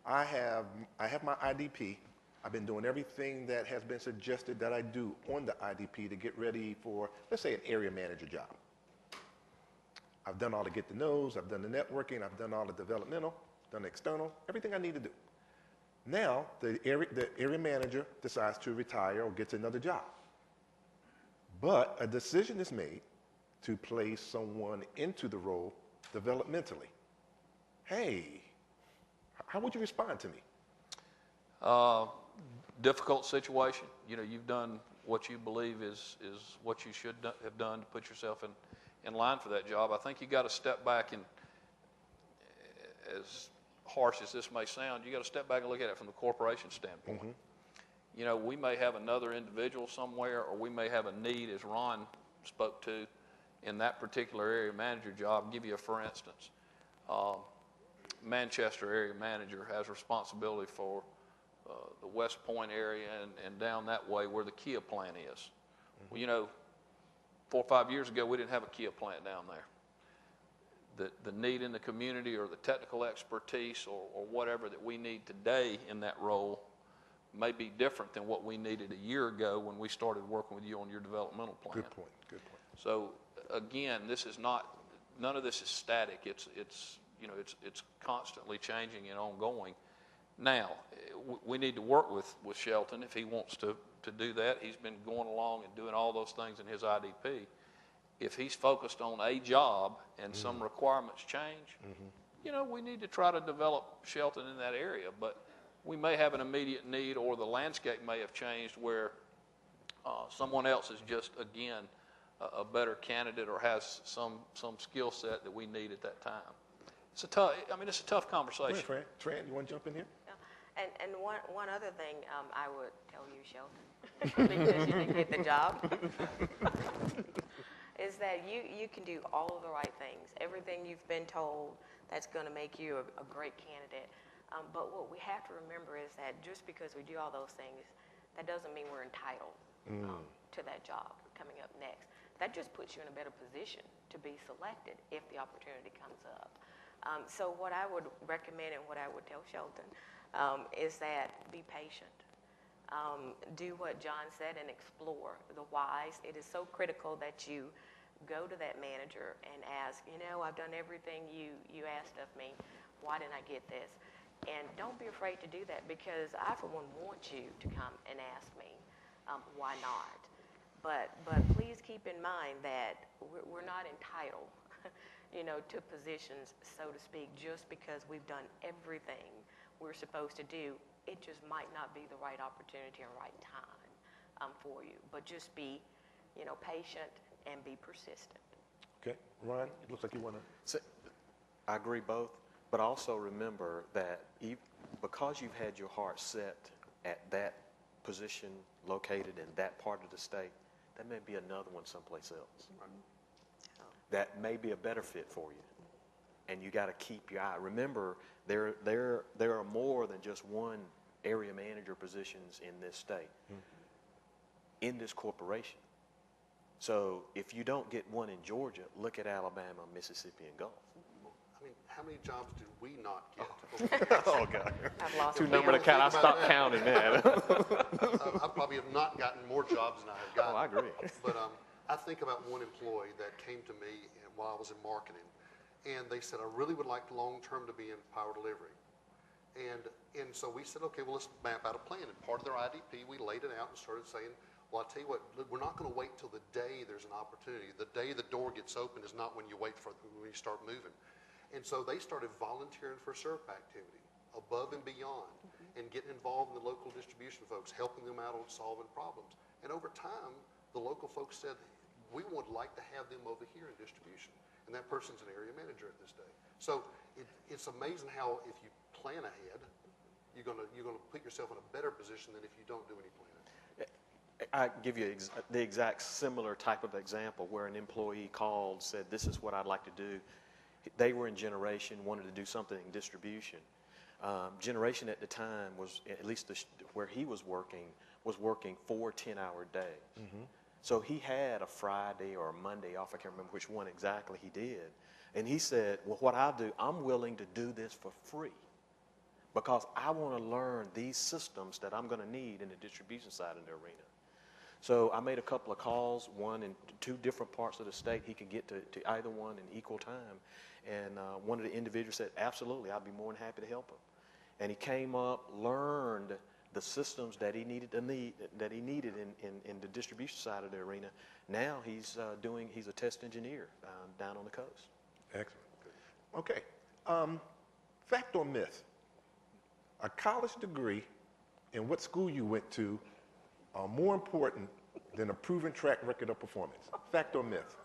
I have my IDP. I've been doing everything that has been suggested that I do on the IDP to get ready for, let's say, an area manager job. I've done all the get to knows, I've done the networking, I've done all the developmental, done the external, everything I need to do. Now, the area manager decides to retire or gets another job. But a decision is made to place someone into the role developmentally. Hey, how would you respond to me? Difficult situation. You know, you've done what you believe is what you should have done to put yourself in line for that job. I think you got to step back and, as harsh as this may sound, you got to step back and look at it from the corporation standpoint. Mm-hmm. You know, we may have another individual somewhere, or we may have a need, as Ron spoke to, in that particular area manager job. I'll give you a for instance. Manchester area manager has responsibility for the West Point area and down that way where the Kia plant is. Mm-hmm. Well, you know, 4 or 5 years ago, we didn't have a Kia plant down there. The need in the community or the technical expertise or whatever that we need today in that role may be different than what we needed a year ago when we started working with you on your developmental plan. Good point, good point. So again, this is not, none of this is static. It's you know, it's constantly changing and ongoing. Now, we need to work with Shelton if he wants to do that. He's been going along and doing all those things in his IDP. If he's focused on a job and some requirements change, you know, we need to try to develop Shelton in that area. But we may have an immediate need, or the landscape may have changed where someone else is just, again, a better candidate or has some skill set that we need at that time. It's a tough, I mean, it's a tough conversation. Go ahead, Fran, you want to jump in here? And one other thing I would tell you, Shelton, because you didn't get the job, is that you can do all of the right things. Everything you've been told that's going to make you a great candidate. But what we have to remember is that just because we do all those things, that doesn't mean we're entitled to that job coming up next. That just puts you in a better position to be selected if the opportunity comes up. So what I would recommend and what I would tell Shelton is that be patient. Do what John said and explore the whys. It is so critical that you go to that manager and ask, you know, I've done everything you asked of me. Why didn't I get this? And don't be afraid to do that, because I, for one, want you to come and ask me why not. But please keep in mind that we're not entitled, you know, to positions, so to speak, just because we've done everything we're supposed to do. It just might not be the right opportunity and right time for you. But just be, you know, patient and be persistent. Okay, Ron, it looks like you want to. I agree both, but also remember that because you've had your heart set at that position located in that part of the state, there may be another one someplace else that may be a better fit for you. And you got to keep your eye. Remember, there are more than just one area manager positions in this state, in this corporation. So if you don't get one in Georgia, look at Alabama, Mississippi, and Gulf. I mean, how many jobs did we not get? Oh, God. I've lost Two number to count. I stopped counting, man. I probably have not gotten more jobs than I have gotten. Oh, I agree. But I think about one employee that came to me while I was in marketing, and they said, I really would like long-term to be in power delivery. And so we said, okay, well, let's map out a plan. And part of their IDP, we laid it out and started saying, well, I'll tell you what, we're not going to wait till the day there's an opportunity. The day the door gets open is not when you wait for when you start moving. And so they started volunteering for SERP activity above and beyond and getting involved in the local distribution folks, helping them out on solving problems. And over time, the local folks said, we would like to have them over here in distribution. And that person's an area manager at this day. So it's amazing how if you plan ahead, you're gonna put yourself in a better position than if you don't do any planning. I give you the exact similar type of example where an employee called, said, this is what I'd like to do. They were in generation, wanted to do something in distribution. Generation at the time was, at least where he was working 4 10-hour days. Mm-hmm. So he had a Friday or a Monday off. I can't remember which one exactly he did. And he said, well, what I'll do, I'm willing to do this for free because I want to learn these systems that I'm going to need in the distribution side of the arena. So I made a couple of calls, one in 2 different parts of the state. He could get to either one in equal time. And one of the individuals said, absolutely, I'd be more than happy to help him. And he came up, learned the systems that he needed in the distribution side of the arena. Now he's a test engineer down on the coast. Excellent. Okay. Fact or myth? A college degree and what school you went to are more important than a proven track record of performance. Fact or myth?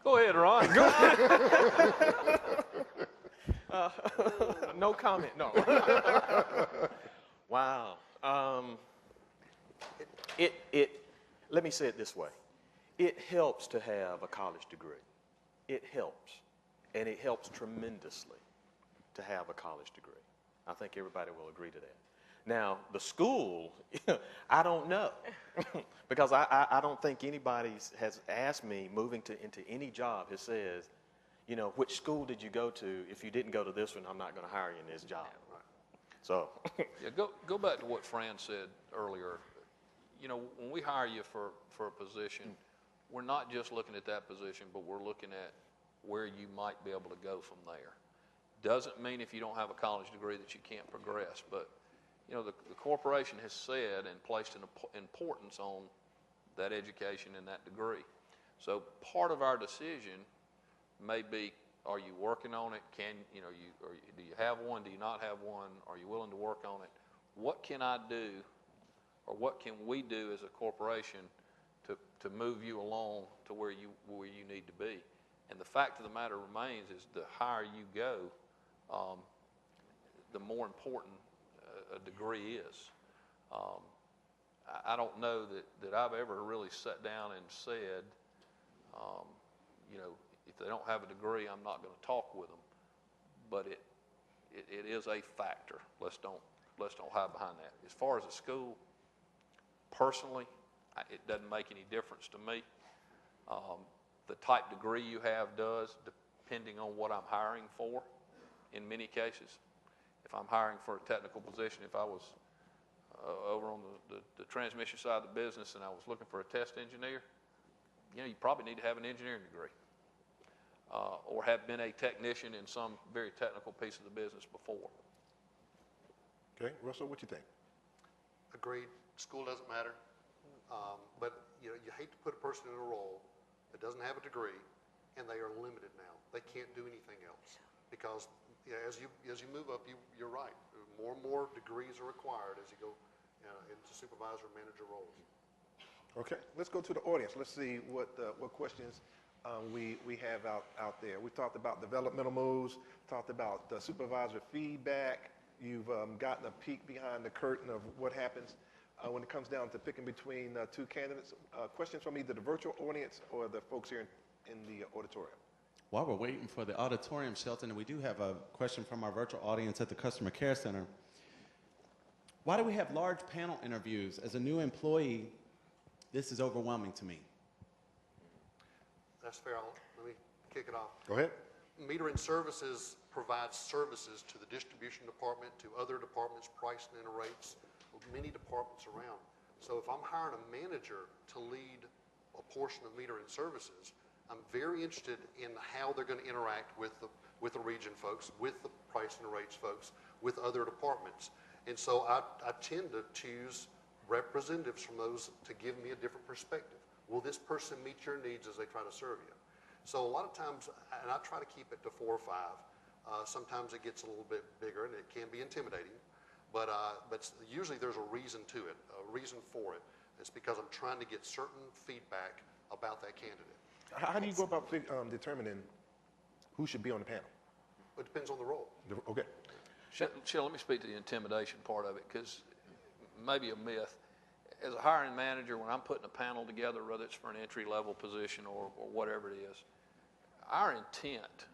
Go ahead, Ron. Go ahead. No comment, no. Wow. Let me say it this way. It helps to have a college degree. It helps, and it helps tremendously to have a college degree. I think everybody will agree to that. Now, the school, I don't know, because I don't think anybody has asked me moving into any job that says, you know, which school did you go to? If you didn't go to this one, I'm not going to hire you in this job. So. Yeah, go back to what Fran said earlier. You know, when we hire you for a position, we're not just looking at that position, but we're looking at where you might be able to go from there. Doesn't mean if you don't have a college degree that you can't progress, but you know, the corporation has said and placed an importance on that education and that degree. So part of our decision may be, are you working on it? Do you have one? Do you not have one? Are you willing to work on it? What can I do, or what can we do as a corporation to move you along to where you need to be? And the fact of the matter remains is the higher you go, the more important a degree is. I don't know that I've ever really sat down and said, you know, if they don't have a degree, I'm not going to talk with them. But it is a factor. Let's don't hide behind that. As far as the school, personally, it doesn't make any difference to me. The type degree you have does, depending on what I'm hiring for, in many cases. If I'm hiring for a technical position, if I was over on the transmission side of the business and I was looking for a test engineer, you know, you probably need to have an engineering degree or have been a technician in some very technical piece of the business before. Okay, Russell, what you think? Agreed. School doesn't matter, but you know, you hate to put a person in a role that doesn't have a degree, and they are limited now. They can't do anything else because as you move up, you're right. More and more degrees are required as you go into supervisor and manager roles. Okay, let's go to the audience. Let's see what questions we have out there. We talked about developmental moves, talked about supervisor feedback. You've gotten a peek behind the curtain of what happens when it comes down to picking between 2 candidates. Questions from either the virtual audience or the folks here in the auditorium. While we're waiting for the auditorium, Shelton, we do have a question from our virtual audience at the Customer Care Center. Why do we have large panel interviews? As a new employee, this is overwhelming to me. That's fair. Let me kick it off. Go ahead. Metering Services provides services to the distribution department, to other departments, pricing and rates, many departments around. So if I'm hiring a manager to lead a portion of Metering Services, I'm very interested in how they're going to interact with the region folks, with the pricing and rates folks, with other departments. And so I tend to choose representatives from those to give me a different perspective. Will this person meet your needs as they try to serve you? So a lot of times, and I try to keep it to 4 or 5. Sometimes it gets a little bit bigger and it can be intimidating, but usually there's a reason to it, a reason for it. It's because I'm trying to get certain feedback about that candidate. How do you go about determining who should be on the panel? It depends on the role. Okay. Shell, let me speak to the intimidation part of it, because maybe a myth. As a hiring manager, when I'm putting a panel together, whether it's for an entry-level position or whatever it is, our intent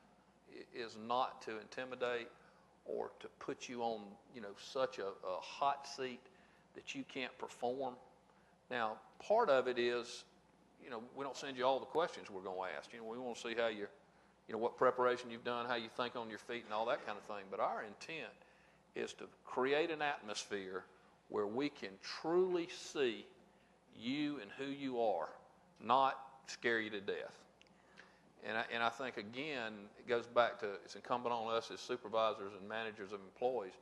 is not to intimidate or to put you on, such a hot seat that you can't perform. Now, part of it is, we don't send you all the questions we're going to ask. We want to see how you, what preparation you've done, how you think on your feet and all that kind of thing. But our intent is to create an atmosphere where we can truly see you and who you are, not scare you to death. And I think, again, it goes back to, it's incumbent on us as supervisors and managers of employees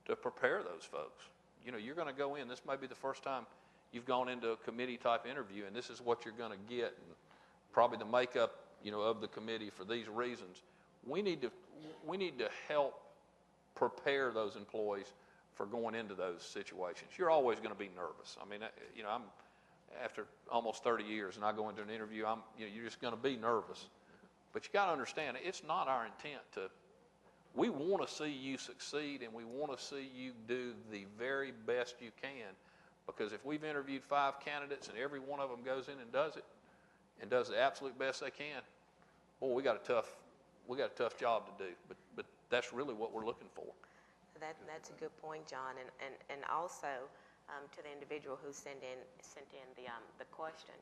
to prepare those folks. You're going to go in, this may be the first time you've gone into a committee type interview, and this is what you're going to get, and probably the makeup, of the committee for these reasons. We need to help prepare those employees for going into those situations. You're always going to be nervous. I mean, I'm after almost 30 years, and I go into an interview, you're just going to be nervous. But you got to understand, it's not our intent to. We want to see you succeed, and we want to see you do the very best you can. Because if we've interviewed 5 candidates and every one of them goes in and does it, and does the absolute best they can, boy, we got a tough job to do. But that's really what we're looking for. That's a good point, John, and also to the individual who sent in the question.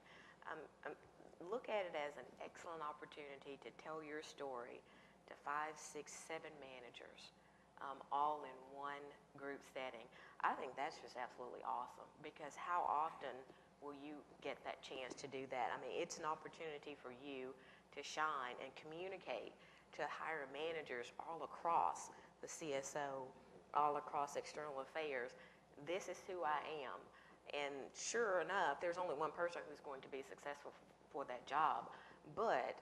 Look at it as an excellent opportunity to tell your story to 5, 6, 7 managers, all in one group setting. I think that's just absolutely awesome, because how often will you get that chance to do that? I mean, it's an opportunity for you to shine and communicate to hire managers all across the CSO, all across external affairs. This is who I am. And sure enough, there's only one person who's going to be successful for that job. But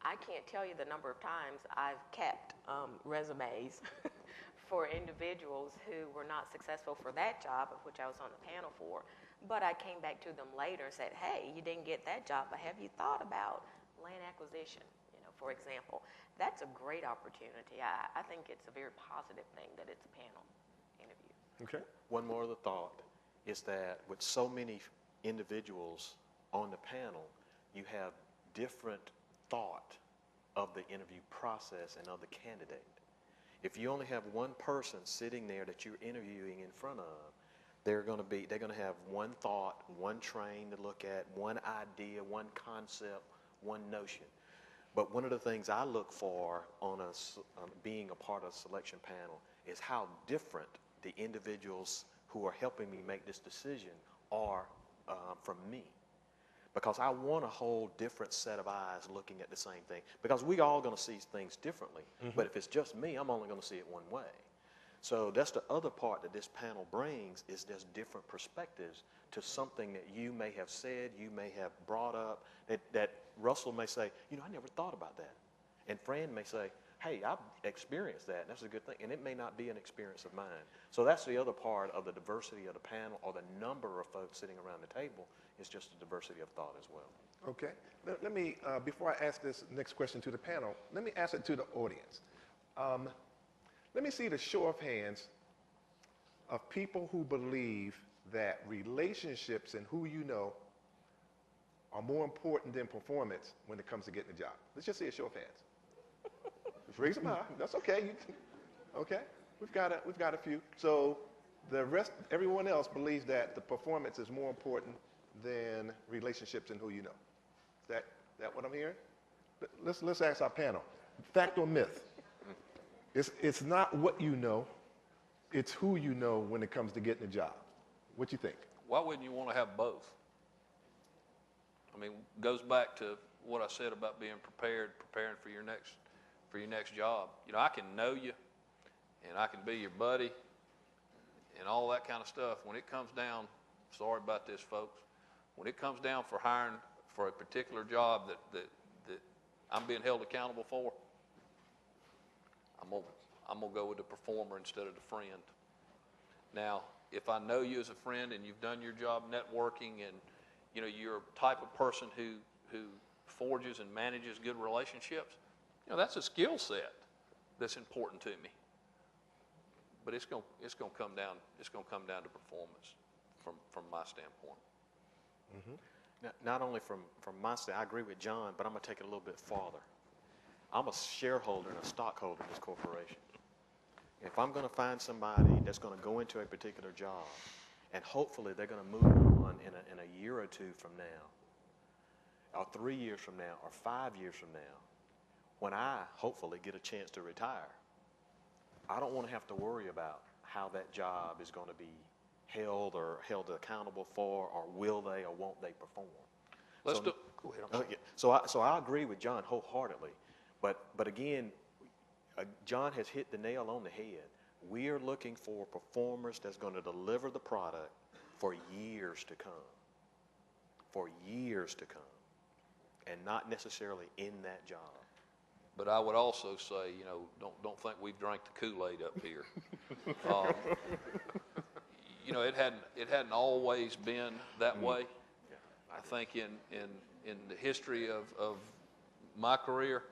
I can't tell you the number of times I've kept resumes for individuals who were not successful for that job, of which I was on the panel for. But I came back to them later and said, hey, you didn't get that job, but have you thought about land acquisition, for example? That's a great opportunity. I think it's a very positive thing that it's a panel interview. Okay. One more other thought is that with so many individuals on the panel, you have different thought of the interview process and of the candidate. If you only have one person sitting there that you're interviewing in front of, they're going to have one thought, one train to look at, one idea, one concept, one notion. But one of the things I look for on being a part of a selection panel is how different the individuals who are helping me make this decision are from me. Because I want a whole different set of eyes looking at the same thing. Because we all going to see things differently. Mm-hmm. But if it's just me, I'm only going to see it one way. So that's the other part that this panel brings, is there's different perspectives to something that you may have said, you may have brought up, that Russell may say, I never thought about that. And Fran may say, hey, I've experienced that, and that's a good thing. And it may not be an experience of mine. So that's the other part of the diversity of the panel, or the number of folks sitting around the table, is just the diversity of thought as well. Okay. Let me, before I ask this next question to the panel, let me ask it to the audience. Let me see the show of hands of people who believe that relationships and who you know are more important than performance when it comes to getting a job. Let's just see a show of hands. Just raise them high. That's okay. Okay. We've got a few. So the rest, everyone else believes that the performance is more important than relationships and who you know. Is that what I'm hearing? Let's ask our panel. Fact or myth? It's not what you know, it's who you know when it comes to getting a job. What you think? Why wouldn't you want to have both? I mean, goes back to what I said about being preparing for your next job. I can know you, and I can be your buddy, and all that kind of stuff. When it comes down, sorry about this, folks, when it comes down for hiring for a particular job that I'm being held accountable for, I'm gonna go with the performer instead of the friend. Now, if I know you as a friend and you've done your job networking and, you know, you're a type of person who forges and manages good relationships, you know, that's a skill set that's important to me. But it's going to come down to performance from my standpoint. Now, not only from my side, I agree with John, but I'm going to take it a little bit farther. I'm a shareholder and a stockholder in this corporation. If I'm going to find somebody that's going to go into a particular job, and hopefully they're going to move on in a year or two from now, or 3 years from now, or 5 years from now, when I hopefully get a chance to retire, I don't want to have to worry about how that job is going to be held accountable for, or will they or won't they perform. Go ahead. So I agree with John wholeheartedly, but again, John has hit the nail on the head. We are looking for performers that's going to deliver the product for years to come. For years to come. And not necessarily in that job. But I would also say, you know, don't think we've drank the Kool-Aid up here. You know, it hadn't always been that way. I think in the history of my career,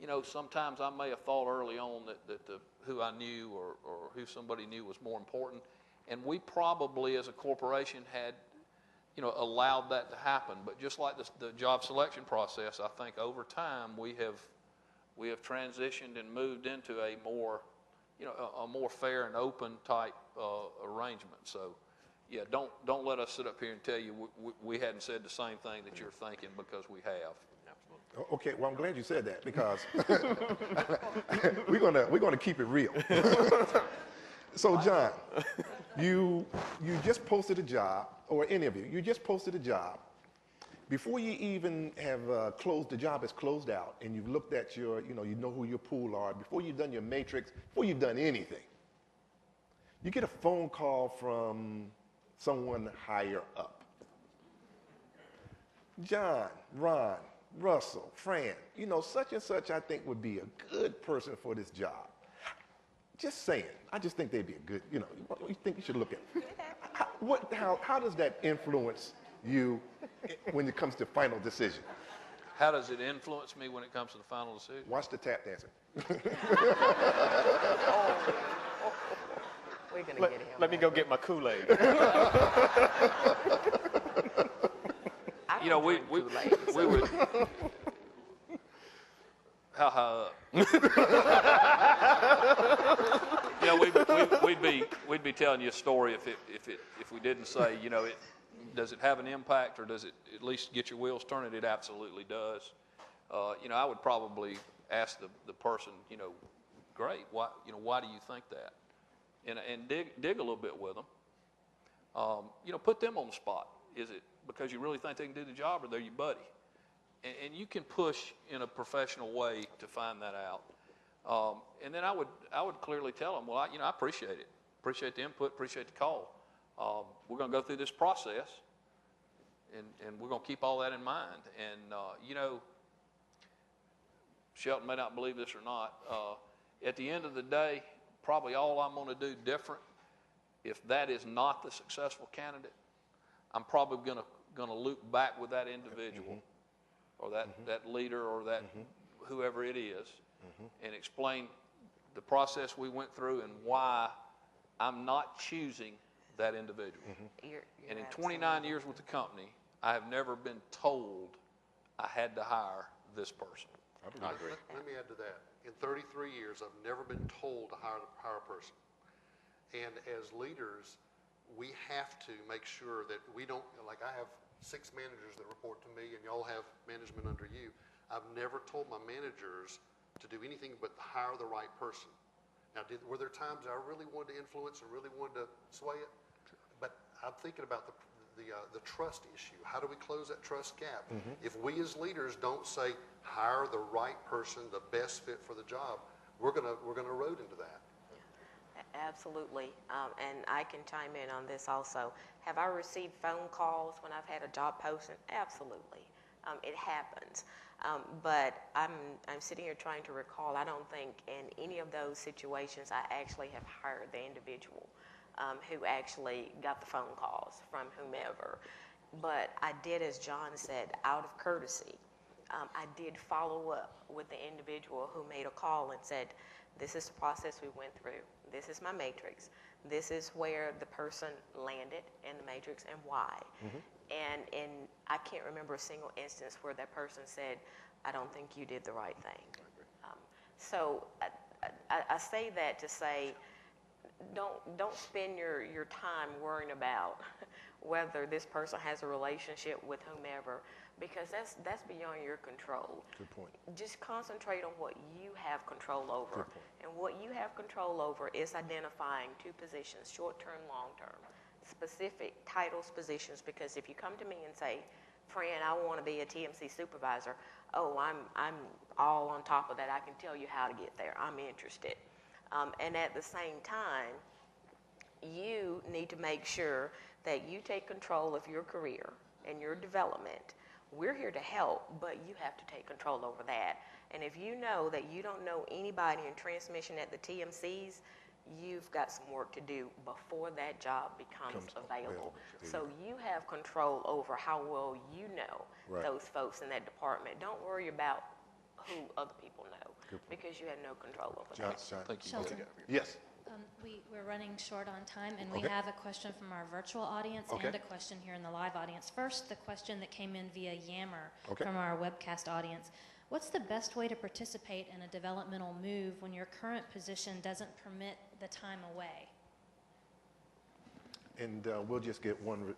you know, sometimes I may have thought early on that who I knew or who somebody knew was more important. And we probably as a corporation had, you know, allowed that to happen. But just like the job selection process, I think over time we have transitioned and moved into a more, you know, a more fair and open type arrangement. So, yeah, don't let us sit up here and tell you we hadn't said the same thing that you're thinking, because we have. Okay, well, I'm glad you said that, because we're gonna keep it real. So, John, you just posted a job, or any of you just posted a job. Before you even have closed, the job is closed out, and you've looked at your, you know who your pool are, before you've done your matrix, before you've done anything, you get a phone call from someone higher up. John, Ron, Russell, Fran, you know, such and such I think would be a good person for this job. Just saying. I just think they'd be a good, you know, what you think you should look at. How does that influence you when it comes to final decision? How does it influence me when it comes to the final decision? Watch the tap dancing. We're going to get him. Let me go get my Kool-Aid. You know, we would. How high up? You know, we'd be telling you a story if we didn't say, you know, does it have an impact, or does it at least get your wheels turning? It absolutely does. You know, I would probably ask the person, you know, great, why do you think that? And dig a little bit with them. You know, put them on the spot. Is it because you really think they can do the job, or they're your buddy? And you can push in a professional way to find that out. And then I would clearly tell them, well, I appreciate it. Appreciate the input, appreciate the call. We're going to go through this process, and we're going to keep all that in mind. And, you know, Shelton may not believe this or not. At the end of the day, probably all I'm going to do different, if that is not the successful candidate, I'm probably going to loop back with that individual or that leader or that whoever it is and explain the process we went through and why I'm not choosing that individual. You're and in 29 years with the company, I have never been told I had to hire this person. I agree. Let me add to that. In 33 years, I've never been told to hire a person. And as leaders, we have to make sure that we don't, like I have 6 managers that report to me, and y'all have management under you. I've never told my managers to do anything but hire the right person. Now, were there times I really wanted to influence and really wanted to sway it? But I'm thinking about the trust issue. How do we close that trust gap? If we as leaders don't say hire the right person, the best fit for the job, we're gonna erode into that. Absolutely, and I can chime in on this also. Have I received phone calls when I've had a job posting? Absolutely, it happens. But I'm sitting here trying to recall. I don't think in any of those situations I actually have hired the individual. who actually got the phone calls from whomever. But I did, as John said, out of courtesy, I did follow up with the individual who made a call and said, this is the process we went through. This is my matrix. This is where the person landed in the matrix and why. And I can't remember a single instance where that person said, I don't think you did the right thing. So I say that to say, don't spend your time worrying about whether this person has a relationship with whomever, because that's beyond your control. Good point. Just concentrate on what you have control over. And what you have control over is identifying two positions, short-term, long-term, specific titles, positions, because if you come to me and say, Fran, I want to be a TMC supervisor, oh, I'm all on top of that. I can tell you how to get there. I'm interested. And at the same time, you need to make sure that you take control of your career and your development. We're here to help, but you have to take control over that. And if you know that you don't know anybody in transmission at the TMCs, you've got some work to do before that job becomes available. So you have control over how well you know those folks in that department. Don't worry about who other people know, because you have no control over that. Thank you. Shelton. Yes. We're running short on time, and we have a question from our virtual audience and a question here in the live audience. First, the question that came in via Yammer from our webcast audience. What's the best way to participate in a developmental move when your current position doesn't permit the time away? And we'll just get one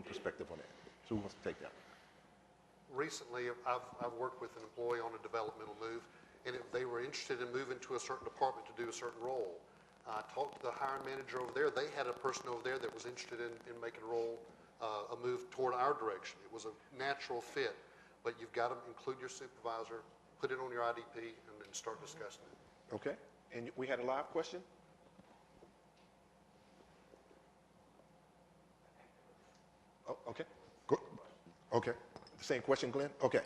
perspective on that. So who wants to take that? Recently, I've worked with an employee on a developmental move, and if they were interested in moving to a certain department to do a certain role. I talked to the hiring manager over there. They had a person over there that was interested in making a move toward our direction. It was a natural fit, but you've got to include your supervisor, put it on your IDP, and then start discussing it. Okay. And we had a live question? Oh, okay. Good. Okay. The same question, Glenn? Okay.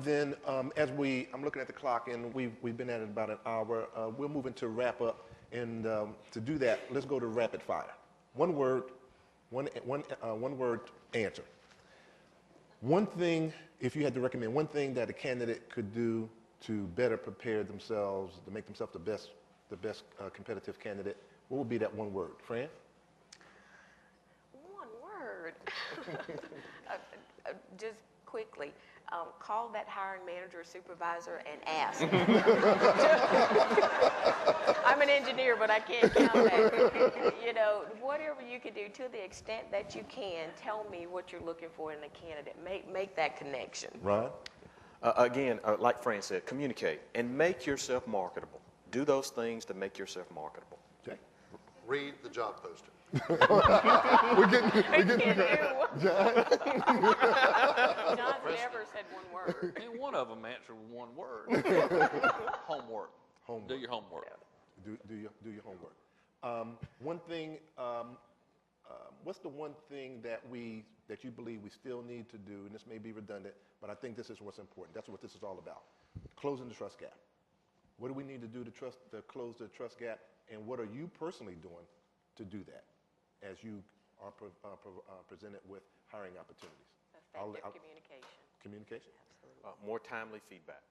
Then as I'm looking at the clock, and we've been at it about an hour. We'll move into wrap up. And to do that, let's go to rapid fire. One word answer. One thing, if you had to recommend one thing that a candidate could do to better prepare themselves, to make themselves the best competitive candidate, what would be that one word? Fran? One word. Just quickly. Call that hiring manager or supervisor and ask. I'm an engineer, but I can't count that. You know, whatever you can do, to the extent that you can, tell me what you're looking for in a candidate. Make that connection. Ron? Again, like Fran said, communicate and make yourself marketable. Do those things to make yourself marketable. Okay. Read the job posting. we're getting John's never said one word. And one of them answered with one word. Homework. Do your homework. Do your homework. One thing. What's the one thing that you believe we still need to do? And this may be redundant, but I think this is what's important. That's what this is all about. Closing the trust gap. What do we need to do to close the trust gap? And what are you personally doing to do that as you are presented with hiring opportunities? Effective communication. Communication? Absolutely. More timely feedback.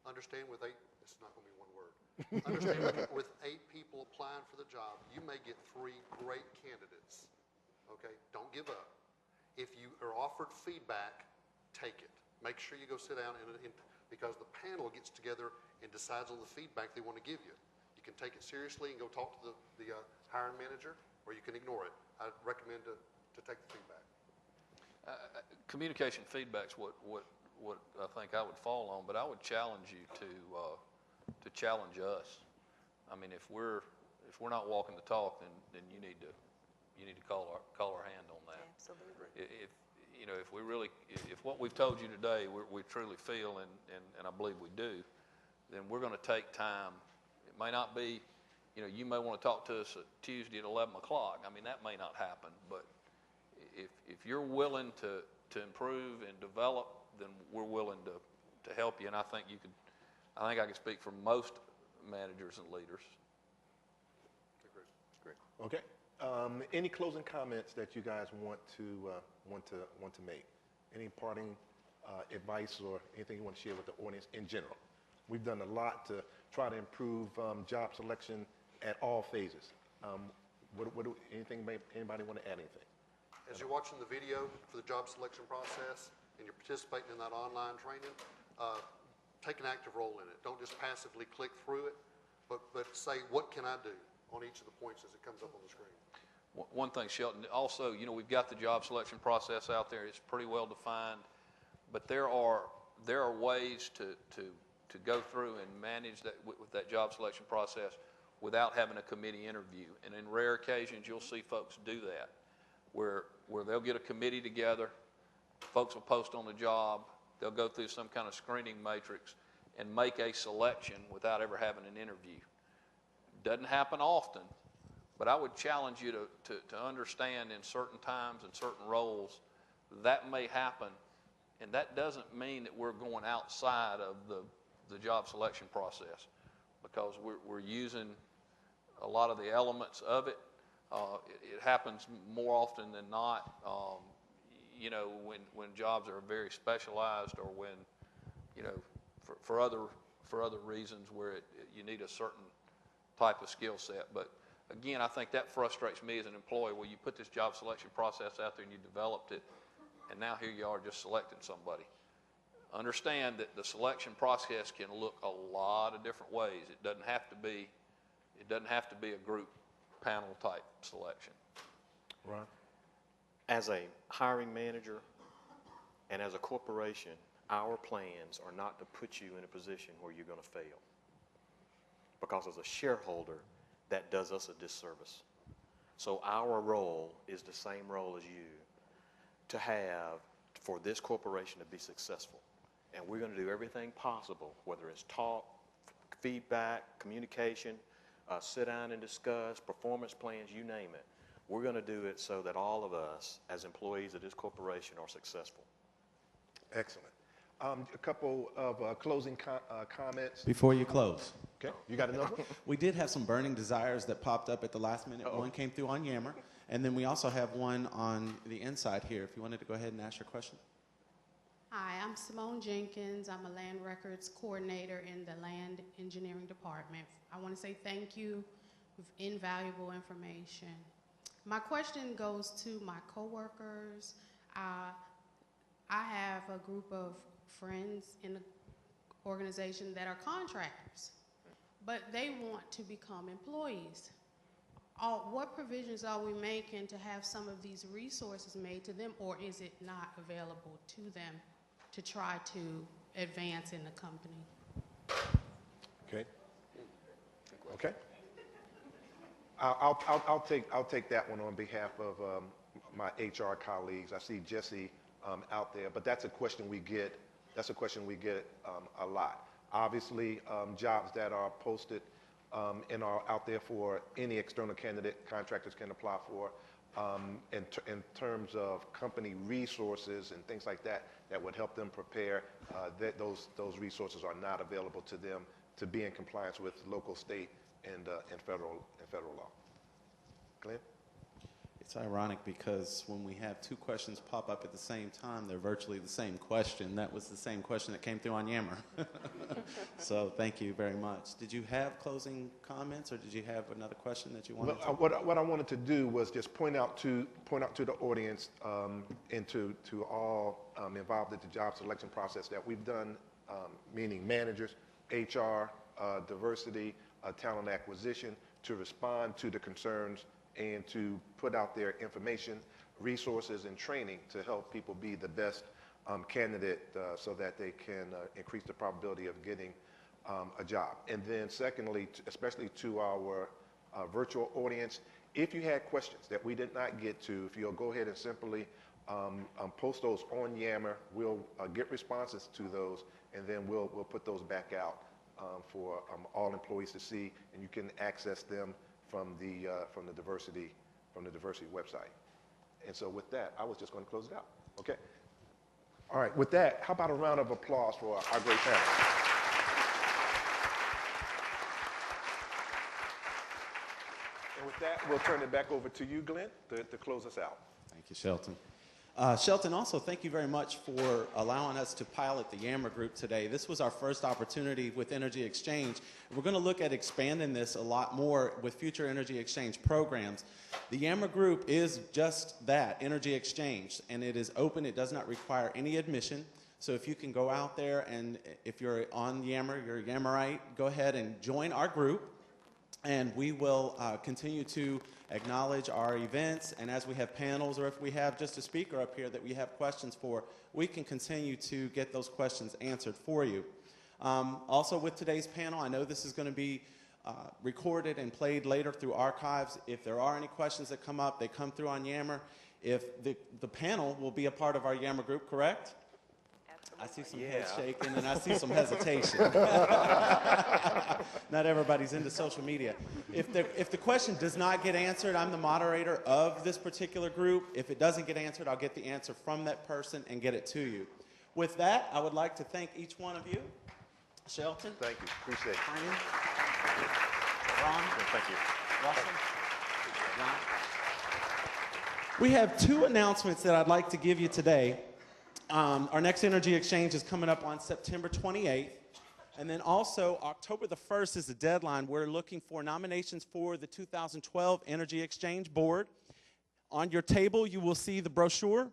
Understand this is not going to be one word. Understand with 8 people applying for the job, you may get 3 great candidates. Okay? Don't give up. If you are offered feedback, take it. Make sure you go sit down because the panel gets together and decides on the feedback they want to give you. You can take it seriously and go talk to the hiring manager, or you can ignore it. I recommend to take the feedback. Communication feedback's what I think I would fall on, but I would challenge you to challenge us. I mean, if we're not walking the talk, then you need to call our hand on that. Absolutely. If what we've told you today we truly feel and I believe we do, then we're going to take time. It may not be, you may want to talk to us Tuesday at 11 o'clock. I mean, that may not happen, but if you're willing to improve and develop, then we're willing to help you. And I think I can speak for most managers and leaders. Okay. Any closing comments that you guys want to make? Any parting advice or anything you want to share with the audience in general? We've done a lot to try to improve job selection at all phases. Anybody want to add anything? As you're watching the video for the job selection process and you're participating in that online training, take an active role in it. Don't just passively click through it, but say, what can I do on each of the points as it comes up on the screen. One thing, Shelton, also, we've got the job selection process out there. It's pretty well defined, but there are ways to go through and manage that with that job selection process without having a committee interview. And in rare occasions, you'll see folks do that, where they'll get a committee together, folks will post on the job, they'll go through some kind of screening matrix and make a selection without ever having an interview. Doesn't happen often, but I would challenge you to understand in certain times and certain roles that may happen, and that doesn't mean that we're going outside of the job selection process, because we're using a lot of the elements of it. It happens more often than not, when jobs are very specialized, or when, for other reasons where you need a certain type of skill set. But again, I think that frustrates me as an employee, where you put this job selection process out there and you developed it, and now here you are just selecting somebody. Understand that the selection process can look a lot of different ways. It doesn't have to be a group panel type selection. Right. As a hiring manager and as a corporation, our plans are not to put you in a position where you're going to fail. Because as a shareholder, that does us a disservice. So our role is the same role as you, to have, for this corporation to be successful. And we're going to do everything possible, whether it's talk, feedback, communication, sit down and discuss, performance plans, you name it. We're going to do it so that all of us, as employees of this corporation, are successful. Excellent. A couple of closing comments. Before you close. Okay, you got another one? We did have some burning desires that popped up at the last minute. Uh-oh. One came through on Yammer, and then we also have one on the inside here, if you wanted to go ahead and ask your question. Hi, I'm Simone Jenkins. I'm a land records coordinator in the land engineering department. I want to say thank you with invaluable information. My question goes to my coworkers. I have a group of friends in the organization that are contractors, but they want to become employees. What provisions are we making to have some of these resources made to them, or is it not available to them to try to advance in the company? Okay. Okay. I'll take that one on behalf of my HR colleagues. I see Jesse out there, but that's a question we get. That's a question we get a lot. Obviously, jobs that are posted and are out there for any external candidate, contractors can apply for. In terms of company resources and things like that, that would help them prepare, those resources are not available to them to be in compliance with local, state, and federal law. Glenn? It's ironic because when we have two questions pop up at the same time, they're virtually the same question. That was the same question that came through on Yammer. So thank you very much. Did you have closing comments, or did you have another question that you wanted to? What I wanted to do was just point out to the audience and to all involved in the job selection process that we've done, meaning managers, HR, diversity, talent acquisition, to respond to the concerns and to put out their information, resources, and training to help people be the best candidate so that they can increase the probability of getting a job. And then secondly, especially to our virtual audience, if you had questions that we did not get to, if you'll go ahead and simply post those on Yammer, we'll get responses to those, and then we'll put those back out for all employees to see, and you can access them from the diversity website. And so with that, I was just going to close it out. Okay. All right. With that, how about a round of applause for our great panel? And with that, we'll turn it back over to you, Glenn, to close us out. Thank you, Shelton. Shelton, also, thank you very much for allowing us to pilot the Yammer Group today. This was our first opportunity with Energy Exchange. We're going to look at expanding this a lot more with future Energy Exchange programs. The Yammer Group is just that, Energy Exchange, and it is open. It does not require any admission. So if you can go out there and if you're on Yammer, you're a Yammerite, go ahead and join our group. And we will continue to acknowledge our events, and as we have panels or if we have just a speaker up here that we have questions for, we can continue to get those questions answered for you. Also with today's panel, I know this is going to be recorded and played later through archives. If there are any questions that come up, they come through on Yammer. If the panel will be a part of our Yammer group, correct? I see some heads shaking and I see some hesitation. Not everybody's into social media. If the question does not get answered, I'm the moderator of this particular group. If it doesn't get answered, I'll get the answer from that person and get it to you. With that, I would like to thank each one of you. Shelton. Thank you. Appreciate it. Fran. Ron. Thank you. Russell. John. We have two announcements that I'd like to give you today. Our next Energy Exchange is coming up on September 28th. And then also, October the 1st is the deadline. We're looking for nominations for the 2012 Energy Exchange Board. On your table, you will see the brochure.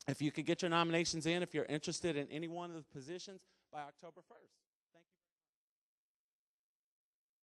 If you could get your nominations in, if you're interested in any one of the positions, by October 1st.